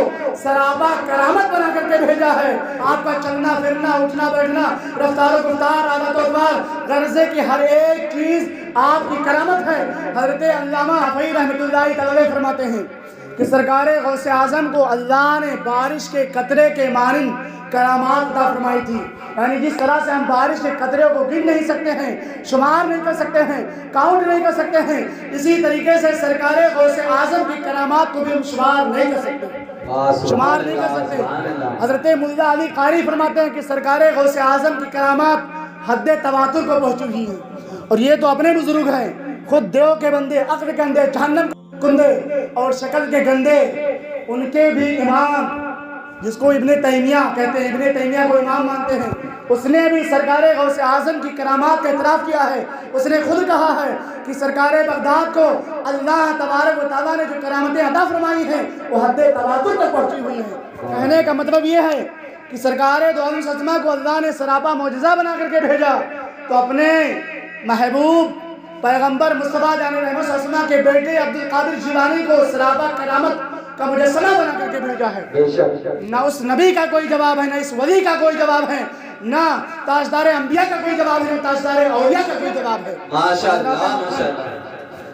سراپا کرامت بنا کر کے بھیجا ہے. آپ کا چلنا پھرنا، اٹھنا بیٹھنا، رفتار و گفتار، عادت و اطوار، غرضے کی ہر ایک چیز آپ کی کرامت ہے. حضرت علامہ حفیظ رحمۃ اللہ تعالی فرماتے ہیں کہ سرکار غوث اعظم کو اللہ نے بارش کے قطرے کے مانند کرامات عطا فرمائی تھی. یعنی جس طرح سے ہم بارش کے قطرے کو گن نہیں سکتے ہیں، شمار نہیں کر سکتے ہیں، کاؤنٹ نہیں کر سکتے ہیں، اسی طریقے سے سرکار غوث اعظم کی کرامات کو بھی ہم شمار نہیں کر سکتے، شمار نہیں کر سکتے. حضرت ملا علی قاری فرماتے ہیں کہ سرکار غوث اعظم کی کرامات حد تواتر کو پہنچ چکی ہیں. اور یہ تو اپنے بزرگ ہیں، خود دیو کے بندے، عقل کے اندھے، جہنم کندے اور شکل کے گندے. ان کے بھی امام جس کو ابن تیمیہ کہتے ہیں، ابن تیمیہ کو امام مانتے ہیں، اس نے بھی سرکار غوث اعظم کی کرامات کا اعتراف کیا ہے. اس نے خود کہا ہے کہ سرکار بغداد کو اللہ تبارک و تعالیٰ نے جو کرامتیں عطا فرمائی ہیں وہ حد تواتر تک پہنچی ہوئی ہیں. کہنے کا مطلب یہ ہے کہ سرکار دو عالم سجمہ کو اللہ نے سراپا معجزہ بنا کر کے بھیجا تو اپنے محبوب پیغمبر مصطفیٰ جان رحمت اسما کے بیٹے عبدالقادر جیلانی کو سراپا کرامت کا مجسمہ بنا کر کے بھیجا ہے. نہ اس نبی کا کوئی جواب ہے، نہ اس ولی کا کوئی جواب ہے، نہ تاجدار انبیاء کا کوئی جواب ہے، نہ تاجدار اولیاء کا کوئی جواب ہے.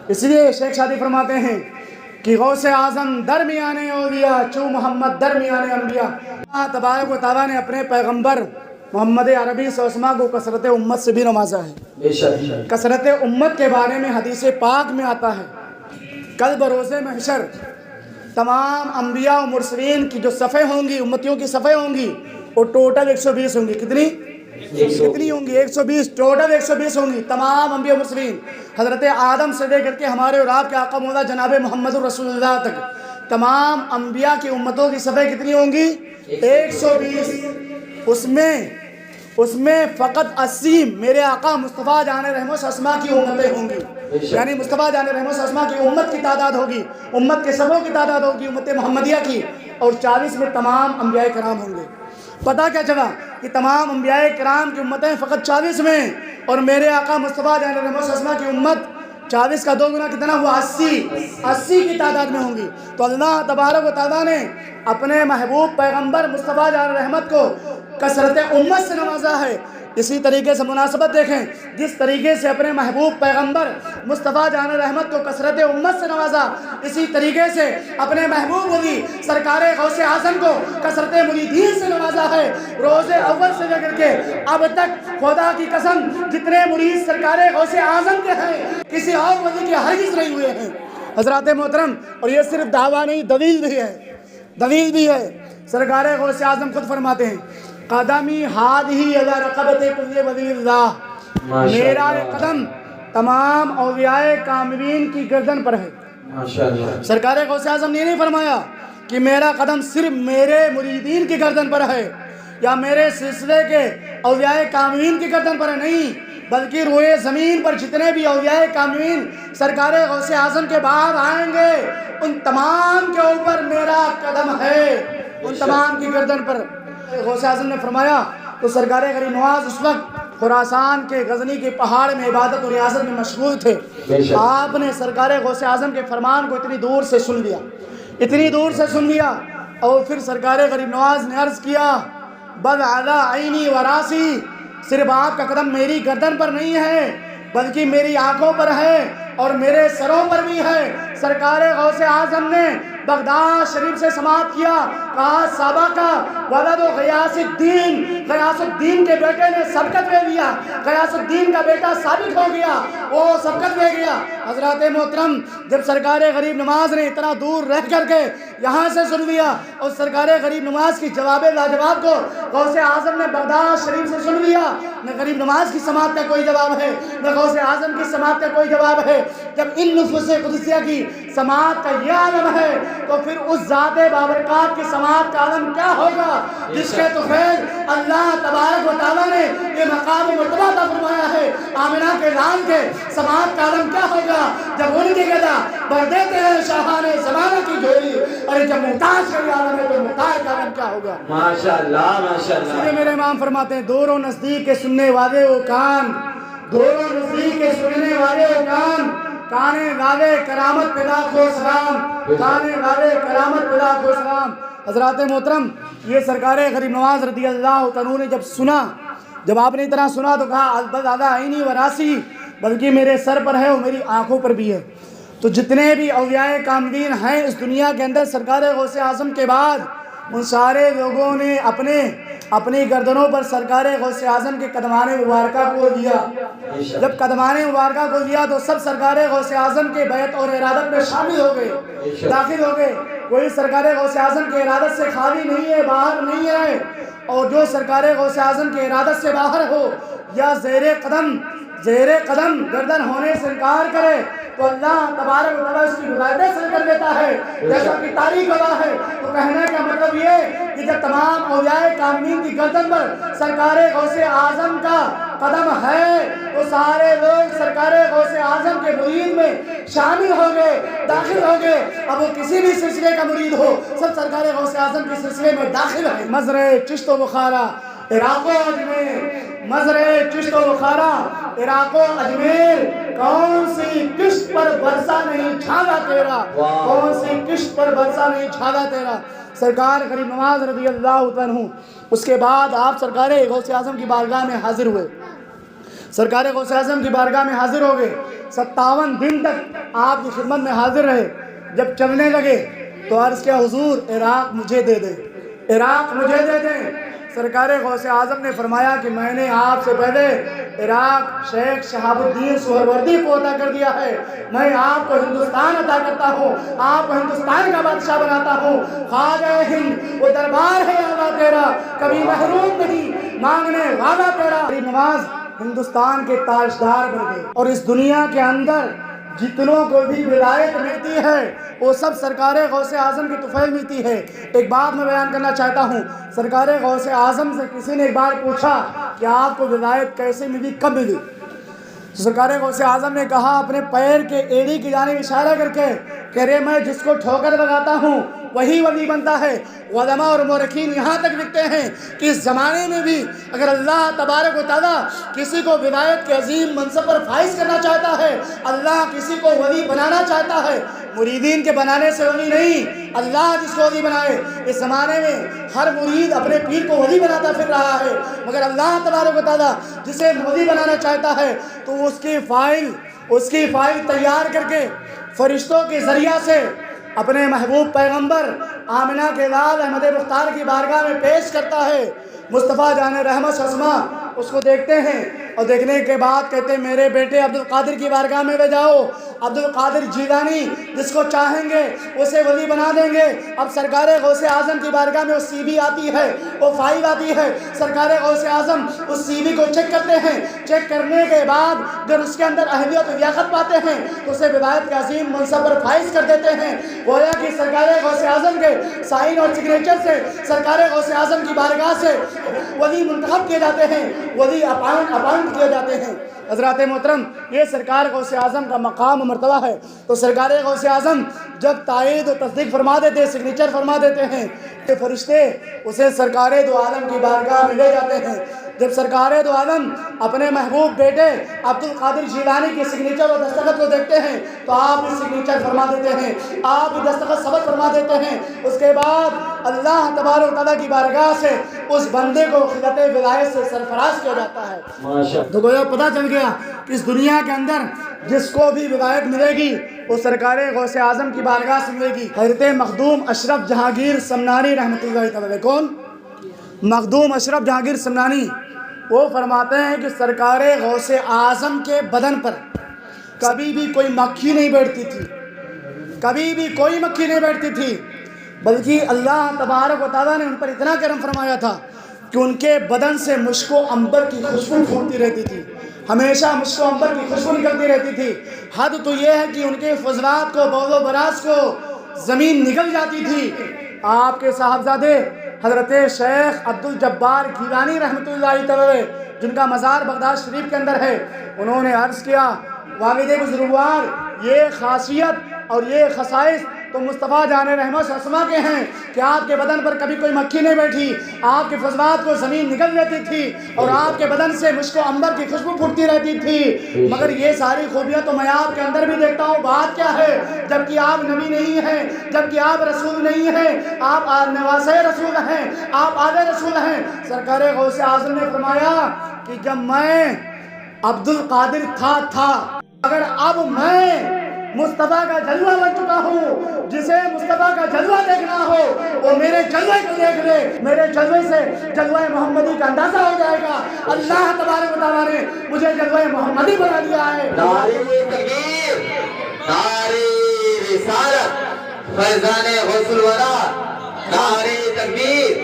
اس لیے شیخ شادی فرماتے ہیں کہ غوث اعظم درمیان اولیاء چو محمد درمیان انبیاء. اللہ تبارک و تعالیٰ نے اپنے پیغمبر محمد عربی صلی اللہ علیہ وسلم کو کثرت امت سے بھی نوازا ہے. کثرت امت کے بارے میں حدیث پاک میں آتا ہے کل بروز محشر تمام انبیاء و مرسلین کی جو صفیں ہوں گی، امتیوں کی صفیں ہوں گی، وہ ٹوٹل 120 ہوں گی. کتنی ہوں گی؟ 120. ٹوٹل 120 ہوں گی تمام انبیاء و مرسلین، حضرت آدم سے لے کر کے ہمارے اور آپ کے آقا مولا جناب محمد الرسول اللہ تک تمام انبیاء کی امتوں کی صفیں کتنی ہوں گی؟ 120. اس میں فقط 80 میرے آقا مصطفیٰ جان رحمت اسما کی امتیں ہوں گی. یعنی مصطفیٰ جان رحمت اسما کی امت کی تعداد ہوگی، امت کے سبوں کی تعداد ہوگی، امت محمدیہ کی. اور 40 میں تمام انبیاء کرام ہوں گے. پتہ کیا چلا کہ تمام انبیاء کرام کی امتیں فقط 40 میں، اور میرے آقا مصطفیٰ جان رحمت اسما کی امت 40 کا 2 گنا کتنا ہوا؟ 80 کی تعداد میں ہوں گی. تو اللہ تبارک و تعالیٰ نے اپنے محبوب پیغمبر مصطفیٰ جان رحمت کو کثرت امت سے نوازا ہے. اسی طریقے سے مناسبت دیکھیں، جس طریقے سے اپنے محبوب پیغمبر مصطفیٰ جان رحمت کو کثرت امت سے نوازا، اسی طریقے سے اپنے محبوب ولی سرکار غوث اعظم کو کثرت مریدین سے نوازا ہے. روز اول سے لے کر کے اب تک خدا کی قسم جتنے مرید سرکار غوث اعظم کے ہیں کسی اور ولی کے ہرگز نہیں ہوئے ہیں. حضرات محترم، اور یہ صرف دعویٰ نہیں، دلیل بھی ہے. سرکار غوث اعظم خود فرماتے ہیں قدمی ہادھی علی رقبت کل ولی اللہ، میرا قدم تمام اولیاء کاملین کی گردن پر ہے. سرکار غوث اعظم نے نہیں فرمایا کہ میرا قدم صرف میرے مریدین کی گردن پر ہے یا میرے سلسلے کے اولیاء کاملین کی گردن پر ہے، نہیں، بلکہ روئے زمین پر جتنے بھی اولیاء کاملین سرکار غوث اعظم کے بعد آئیں گے ان تمام کے اوپر میرا قدم ہے، ان تمام کی گردن پر. غوث اعظم نے فرمایا تو سرکار غریب نواز اس وقت خراسان کے غزنی کے پہاڑ میں عبادت اور ریاضت میں مشغول تھے. آپ نے سرکار غوث اعظم کے فرمان کو اتنی دور سے سن لیا اور پھر سرکار غریب نواز نے عرض کیا بل علی عینی و راسی، صرف آپ کا قدم میری گردن پر نہیں ہے بلکہ میری آنکھوں پر ہے اور میرے سروں پر بھی ہے۔ سرکار غوث اعظم نے بغداد شریف سے سماعت کیا، کہا صحابہ کا ولد غیاث الدین کے بیٹے نے سبقت لے لیا، غیاث الدین کا بیٹا ثابت ہو گیا، وہ سبقت لے گیا۔ حضرات محترم، جب سرکار غریب نواز نے اتنا دور رہ کر کے یہاں سے سن لیا اور سرکار غریب نواز کی جواب لاجواب کو غوث اعظم نے بغداد شریف سے سن لیا، نہ غریب نواز کی سماعت کا کوئی جواب ہے، نہ غوث اعظم کی سماعت کا کوئی جواب ہے۔ جب ان نفوس قدسیہ کی سماعت کا یہ عالم ہے تو پھر اس ذات بابرکات کی سماعت کا عالم کیا ہوگا جس کے طفیل اللہ تبارک و تعالیٰ نے یہ مقام و مرتبہ عطا فرمایا ہے۔ آمنہ کے لال کے سماعت کا عالم کیا ہوگا جب ان کی گدا بھر دیتے ہیں شاہان زمانہ کی جھولی، اور جب محتاج کا عالم ہے تو محتاج کا عالم کیا ہوگا؟ ماشاءاللہ ماشاءاللہ۔ اس لیے میرے امام فرماتے ہیں دور و نزدیک کے سننے والے وہ کان، دور و نزدیک کے سننے والے وہ کان، کانے والے کرامت پہ لاکھوں سلام، کانے والے کرامت پہ لاکھوں سلام۔ حضرات محترم، یہ سرکار غریب نواز رضی اللہ عنہ نے جب سنا، جب آپ نے اتنا سنا تو کہا بل زیادہ عینی و راسی، بلکہ میرے سر پر ہے اور میری آنکھوں پر بھی ہے۔ تو جتنے بھی اولیاء کاملین ہیں اس دنیا کے اندر سرکار غوث اعظم کے بعد، ان سارے لوگوں نے اپنی گردنوں پر سرکار غوث اعظم کے قدمان مبارکہ کو لیا۔ جب قدمان مبارکہ کو لیا تو سب سرکار غوث اعظم کے بیعت اور ارادت میں شامل ہو گئے، داخل ہو گئے۔ کوئی سرکار غوث اعظم کے ارادت سے خالی نہیں ہے، باہر نہیں ہے، اور جو سرکار غوث اعظم کے ارادت سے باہر ہو یا زیر قدم گردن ہونے سے انکار کرے تو اللہ تبارک و تعالیٰ اس کی ہدایت سے کر دیتا ہے، جیسا کہ تاریخ گواہ ہے۔ تو کہنے کا مطلب یہ کہ جب تمام اولیاء کاملین کی گردن پر سرکار غوث اعظم کا قدم ہے تو سارے لوگ سرکار غوث اعظم کے مرید میں شامل ہو گئے، داخل ہو گئے۔ اب وہ کسی بھی سلسلے کا مرید ہو، سب سرکار غوث اعظم کے سلسلے میں داخل ہے۔ مزر چشت و بخارا عراق و اجمیر، مزر چشت و بخارا عراق و اجمیر، کون سی کشت پر برسا نہیں چھاگا تیرا، کون سی کشت پر برسا نہیں چھاگا تیرا۔ سرکار غریب نواز رضی اللہ عنہ، اس کے بعد آپ سرکار غوث اعظم کی بارگاہ میں حاضر ہوئے، سرکار غوث اعظم کی بارگاہ میں حاضر ہو گئے۔ 57 دن تک آپ کی خدمت میں حاضر رہے۔ جب چلنے لگے تو عرض کیا حضور عراق مجھے دے دیں، عراق مجھے دے دیں۔ سرکار غوث اعظم نے فرمایا کہ میں نے آپ سے پہلے عراق شیخ شہاب الدین سہروردی کو عطا کر دیا ہے، میں آپ کو ہندوستان عطا کرتا ہوں، آپ کو ہندوستان کا بادشاہ بناتا ہوں۔ خواجہ ہند وہ دربار ہے آقا تیرا، کبھی محروم نہیں، مانگنے والا تیرا۔ غریب نواز ہندوستان کے تاجدار بن گئے، اور اس دنیا کے اندر جتنوں کو بھی ولایت ملتی ہے وہ سب سرکار غوث اعظم کی طفیل ملتی ہے۔ ایک بات میں بیان کرنا چاہتا ہوں، سرکار غوث اعظم سے کسی نے ایک بار پوچھا کہ آپ کو ولایت کیسے ملی، کب ملی؟ سرکار غوث اعظم نے کہا اپنے پیر کے ایڑی کی جانب اشارہ کر کے کہ رے میں جس کو ٹھوکر لگاتا ہوں وہی ولی بنتا ہے۔ علماء اور مورخین یہاں تک لکھتے ہیں کہ اس زمانے میں بھی اگر اللہ تبارک و تعالیٰ کسی کو ولایت کے عظیم منصب پر فائز کرنا چاہتا ہے، اللہ کسی کو ولی بنانا چاہتا ہے، مریدین کے بنانے سے ولی نہیں، اللہ جس کو ولی بنائے۔ اس زمانے میں ہر مرید اپنے پیر کو ولی بناتا پھر رہا ہے، مگر اللہ تبارک و تعالیٰ جسے ولی بنانا چاہتا ہے تو اس کی فائل تیار کر کے فرشتوں کے ذریعہ سے اپنے محبوب پیغمبر آمنہ کے لال احمد مختار کی بارگاہ میں پیش کرتا ہے۔ مصطفیٰ جان رحمت شسما اس کو دیکھتے ہیں اور دیکھنے کے بعد کہتے ہیں میرے بیٹے عبدالقادر کی بارگاہ میں لے جاؤ، عبدالقادر جیلانی جس کو چاہیں گے اسے ولی بنا دیں گے۔ اب سرکار غوث اعظم کی بارگاہ میں وہ سی وی آتی ہے، وہ فائل آتی ہے، سرکار غوث اعظم اس سی وی کو چیک کرتے ہیں، چیک کرنے کے بعد جب اس کے اندر اہلیت و لیاقت پاتے ہیں تو اسے ولایت کے عظیم منصب پر فائز کر دیتے ہیں۔ گویا کہ سرکار غوث اعظم کے سائن اور سگنیچر سے سرکار غوث اعظم کی بارگاہ سے ولی منتخب کیے جاتے ہیں، ولی اپائنٹ کیے جاتے ہیں۔ حضرات محترم، یہ سرکار غوث اعظم کا مقام و مرتبہ ہے۔ تو سرکار غوث اعظم جب تائید و تصدیق فرما دیتے، سگنیچر فرما دیتے ہیں کہ فرشتے اسے سرکار دو عالم کی بارگاہ میں لے جاتے ہیں۔ جب سرکار دو عالم اپنے محبوب بیٹے عبد القادر جیلانی کی سگنیچر اور دستخط کو دیکھتے ہیں تو آپ بھی سگنیچر فرما دیتے ہیں، آپ بھی دستخط ثبت فرما دیتے ہیں۔ اس کے بعد اللہ تبارک و تعالیٰ کی بارگاہ سے اس بندے کو خلعت ولایت سے سرفراز کیا جاتا ہے۔ تو گویا پتہ چل گیا کہ اس دنیا کے اندر جس کو بھی ولایت ملے گی وہ سرکار غوث اعظم کی بارگاہ سے ملے گی۔ حضرت مخدوم اشرف جہانگیر سمنانی رحمۃ اللہ تعالیٰ علیہ، کون؟ مخدوم اشرف جہانگیر سمنانی، وہ فرماتے ہیں کہ سرکار غوث اعظم کے بدن پر کبھی بھی کوئی مکھی نہیں بیٹھتی تھی، کبھی بھی کوئی مکھی نہیں بیٹھتی تھی، بلکہ اللہ تبارک و تعالیٰ نے ان پر اتنا کرم فرمایا تھا کہ ان کے بدن سے مشک و عنبر کی خوشبو پھوٹتی رہتی تھی، ہمیشہ مشک و عنبر کی خوشبو نکلتی رہتی تھی۔ حد تو یہ ہے کہ ان کے فضلات کو، بول و براز کو زمین نگل جاتی تھی۔ آپ کے صاحبزادے حضرت شیخ عبد الجبار گیلانی رحمۃ اللہ تعالی جن کا مزار بغداد شریف کے اندر ہے، انہوں نے عرض کیا والد بزرگوار یہ خاصیت اور یہ خصائص تو مصطفیٰ جان رحمت صلی اللہ علیہ وسلم کے ہیں کہ آپ کے بدن پر کبھی کوئی مکھی نہیں بیٹھی، آپ کے فضلات کو زمین نگل رہتی تھی اور آپ کے بدن سے مشک و عنبر کی خوشبو پھوٹتی رہتی تھی۔ مگر یہ ساری خوبیاں تو میں آپ کے اندر بھی دیکھتا ہوں، بات کیا ہے؟ جبکہ آپ نبی نہیں ہیں، جبکہ آپ رسول نہیں ہیں، آپ نواسۂ رسول ہیں، آپ آل رسول ہیں۔ سرکار غوث اعظم نے فرمایا کہ جب میں عبد القادر تھا اگر اب میں مصطفیٰ کا جلوہ بن چکا ہوں، جسے مصطفیٰ کا جلوہ دیکھنا ہو وہ میرے جلوے کو دیکھ لے، میرے جلوے سے جلوہ محمدی کا اندازہ ہو جائے گا۔ اللہ تبارک و تعالیٰ نے مجھے جلوہ محمدی بنا دیا ہے۔ نعرہ تکبیر، نعرہ رسالت، فیضان غوث الورا، نعرہ تکبیر،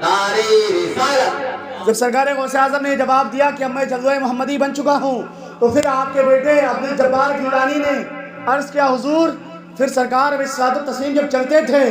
نعرہ رسالت۔ جب سرکار غوث اعظم نے جواب دیا کہ اب میں جلوہ محمدی بن چکا ہوں تو پھر آپ کے بیٹے عبد الجبار گیلانی نے عرض کیا حضور، پھر سرکار صراط التسلیم جب چلتے تھے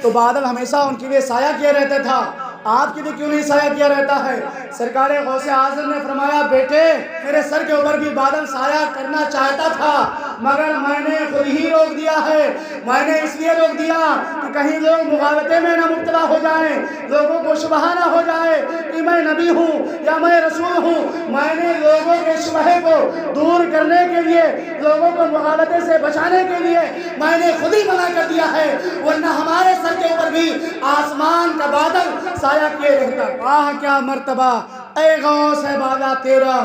تو بادل ہمیشہ ان کے لیے سایہ کیا رہتا تھا، آپ کے لیے کیوں نہیں سایہ کیا رہتا ہے؟ سرکار غوث اعظم نے فرمایا بیٹے میرے سر کے اوپر بھی بادل سایہ کرنا چاہتا تھا مگر میں نے خود ہی روک دیا ہے۔ میں نے اس لیے روک دیا کہ کہیں لوگ مغالطے میں نہ مبتلا ہو جائیں، لوگوں کو شبہ نہ ہو جائے کہ میں نبی ہوں یا میں رسول ہوں۔ میں نے لوگوں کے شبہ کو دور کرنے کے لیے، لوگوں کو مغالطے سے بچانے کے لیے میں نے خود ہی منع کر دیا ہے، ورنہ ہمارے سر کے اوپر بھی آسمان کا بادل سایہ کیے رہتا۔ واہ کیا مرتبہ اے غوث بالا تیرا،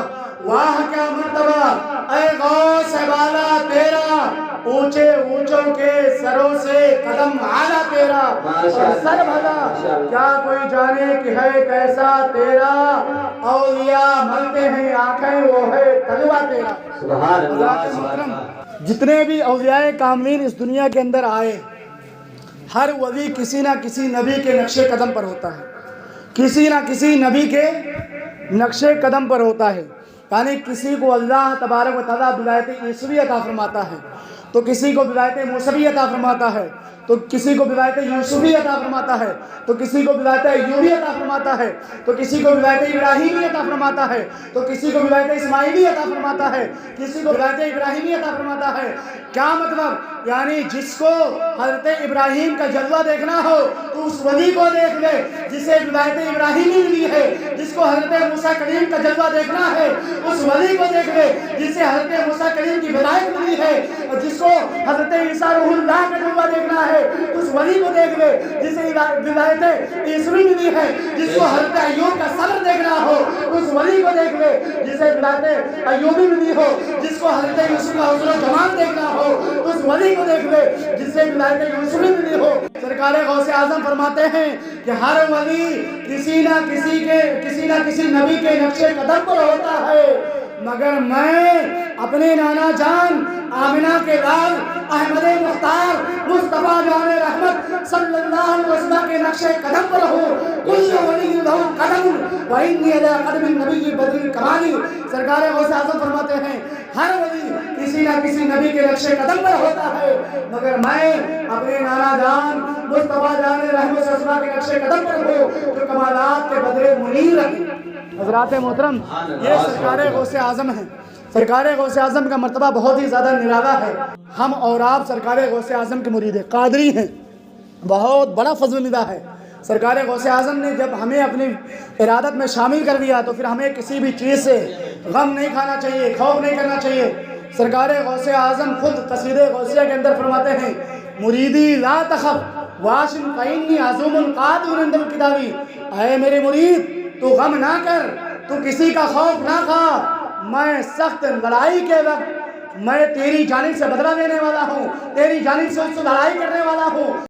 واہ کیا مرتبہ اے غوث بالا تیرا، اونچے اونچوں کے سروں سے قدم اعلیٰ تیرا، اور سر بھلا کیا کوئی جانے کہ ہے کیسا تیرا، اولیاء ملتے ہیں آنکھیں وہ ہے تلوہ تیرا۔ سبحان اللہ۔ جتنے بھی اولیاء کاملین اس دنیا کے اندر آئے، ہر ولی کسی نہ کسی نبی کے نقش قدم پر ہوتا ہے، کسی نہ کسی نبی کے نقش قدم پر ہوتا ہے۔ یعنی کسی کو اللہ تبارک و تعالیٰ ولایت عیسوی عطا فرماتا ہے تو کسی کو ولایت موسوی عطا فرماتا ہے، تو کسی کو ولایت یوسفی عطا فرماتا ہے، تو کسی کو ولایت ایوبی عطا فرماتا ہے، تو کسی کو ولایت ابراہیمی عطا فرماتا ہے، تو کسی کو ولایت اسماعیلی عطا فرماتا ہے، کسی کو ولایت ابراہیمی عطا فرماتا ہے۔ کیا مطلب؟ یعنی جس کو حضرت ابراہیم کا جلوہ دیکھنا ہو تو اس ولی کو دیکھ لے جسے ولایت ابراہیمی ملی ہے، جس کو حضرت موسیٰ کلیم کا جلوہ دیکھنا ہے اس ولی کو دیکھ لے جسے حضرت موسیٰ کلیم کی ولایت ملی ہے، اور جس کو حضرت عیسیٰ روح اللہ کا جلوہ دیکھنا ہے اس ولی کو دیکھ لے جسے ولایت عیسوی ملی ہے، جس کو حضرت ایوب کا صبر دیکھنا ہو اس ولی کو دیکھ لے جسے ولایت ایوبی ملی ہو، جس کو حضرت یوسف کا حسن و جمال دیکھنا ہو اس ولی کو دیکھ لے جسے ولایت یوسفی ملی ہو۔ سرکار غوث اعظم فرماتے ہیں کہ ہر ولی کسی نہ کسی نبی کے نقش قدم پر ہوتا ہے، مگر میں اپنے نانا جان آمنہ کے لال احمد مختار مصطفیٰ جان رحمت صلی اللہ علیہ وسلم کے نقش قدم پر ہوں۔ کل ولی لہ قدم وإنی علی قدم النبی بدر الکمال۔ سرکار غوث اعظم فرماتے ہیں ہر ولی کسی نہ کسی نبی کے نقش قدم پر ہوتا ہے، مگر میں اپنے نانا جان مصطفیٰ جان رحمت صلی اللہ علیہ وسلم کے نقش قدم پر ہوں جو کمالات کے بدر منیر ہیں۔ حضرات محترم، یہ سرکار غوث اعظم ہیں۔ سرکار غوث اعظم کا مرتبہ بہت ہی زیادہ نرالا ہے۔ ہم اور آپ سرکار غوث اعظم کے مرید ہیں، قادری ہیں، بہت بڑا فضل ملا ہے۔ سرکار غوث اعظم نے جب ہمیں اپنی ارادت میں شامل کر دیا تو پھر ہمیں کسی بھی چیز سے غم نہیں کھانا چاہیے، خوف نہیں کرنا چاہیے۔ سرکار غوث اعظم خود قصیدہ غوثیہ کے اندر فرماتے ہیں مریدی لا تخف واشن فإنی عزوم قادر عند الکتابی، اے میرے مرید تو غم نہ کر، تو کسی کا خوف نہ کھا، میں سخت لڑائی کے وقت میں تیری جانب سے بدلہ لینے والا ہوں، تیری جانب سے اس سے لڑائی کرنے والا ہوں۔